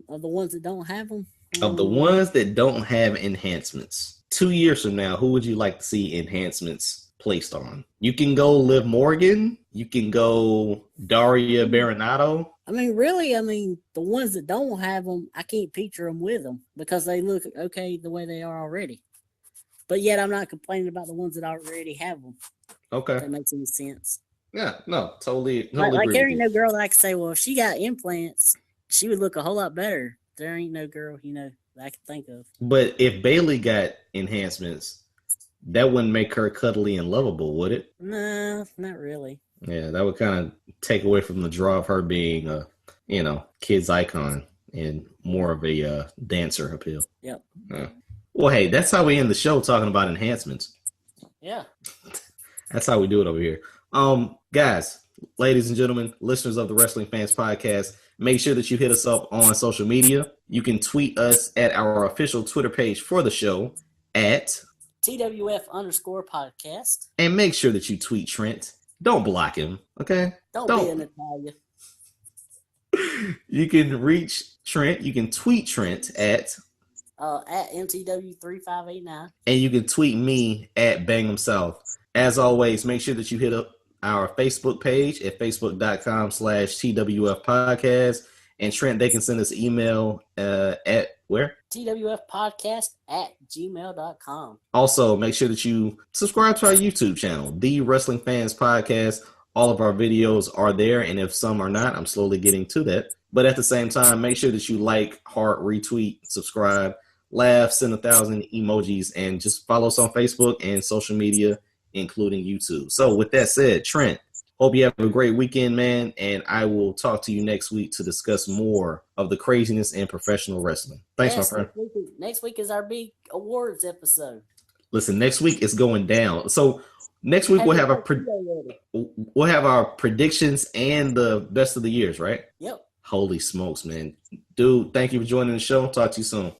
Of the ones that don't have them?
Of the ones that don't have enhancements. 2 years from now, who would you like to see enhancements placed on? You can go Liv Morgan. You can go Daria Baronato.
I mean, really, the ones that don't have them, I can't picture them with them because they look okay the way they are already. But yet, I'm not complaining about the ones that already have them.
Okay.
If that makes any sense.
Yeah, no, totally
Like there
agree
ain't no girl that I can say, well, if she got implants, she would look a whole lot better. There ain't no girl, that I can think of.
But if Bayley got enhancements, that wouldn't make her cuddly and lovable, would it?
No, not really.
Yeah, that would kind of take away from the draw of her being a, kid's icon and more of a dancer appeal.
Yep.
Well, hey, that's how we end the show, talking about enhancements.
Yeah.
That's how we do it over here. Guys, ladies and gentlemen, listeners of the Wrestling Fans Podcast, make sure that you hit us up on social media. You can tweet us at our official Twitter page for the show at
TWF_podcast.
And make sure that you tweet Trent. Don't block him, okay?
Don't be an Italian.
You can reach Trent. You can tweet Trent at
MTW3589.
And you can tweet me at BangEm South. As always, make sure that you hit up our Facebook page at facebook.com/TWF podcast. And Trent, they can send us email at where?
TWFpodcast@gmail.com.
Also, make sure that you subscribe to our YouTube channel, The Wrestling Fans Podcast. All of our videos are there, and if some are not, I'm slowly getting to that. But at the same time, make sure that you like, heart, retweet, subscribe, laugh, send 1,000 emojis, and just follow us on Facebook and social media, including YouTube. So with that said, Trent, hope you have a great weekend, man, and I will talk to you next week to discuss more of the craziness in professional wrestling. Thanks, my friend.
Next week is our big awards episode.
Listen, next week is going down. So next week we'll have our predictions and the best of the years, right?
Yep.
Holy smokes, man. Dude, thank you for joining the show. Talk to you soon.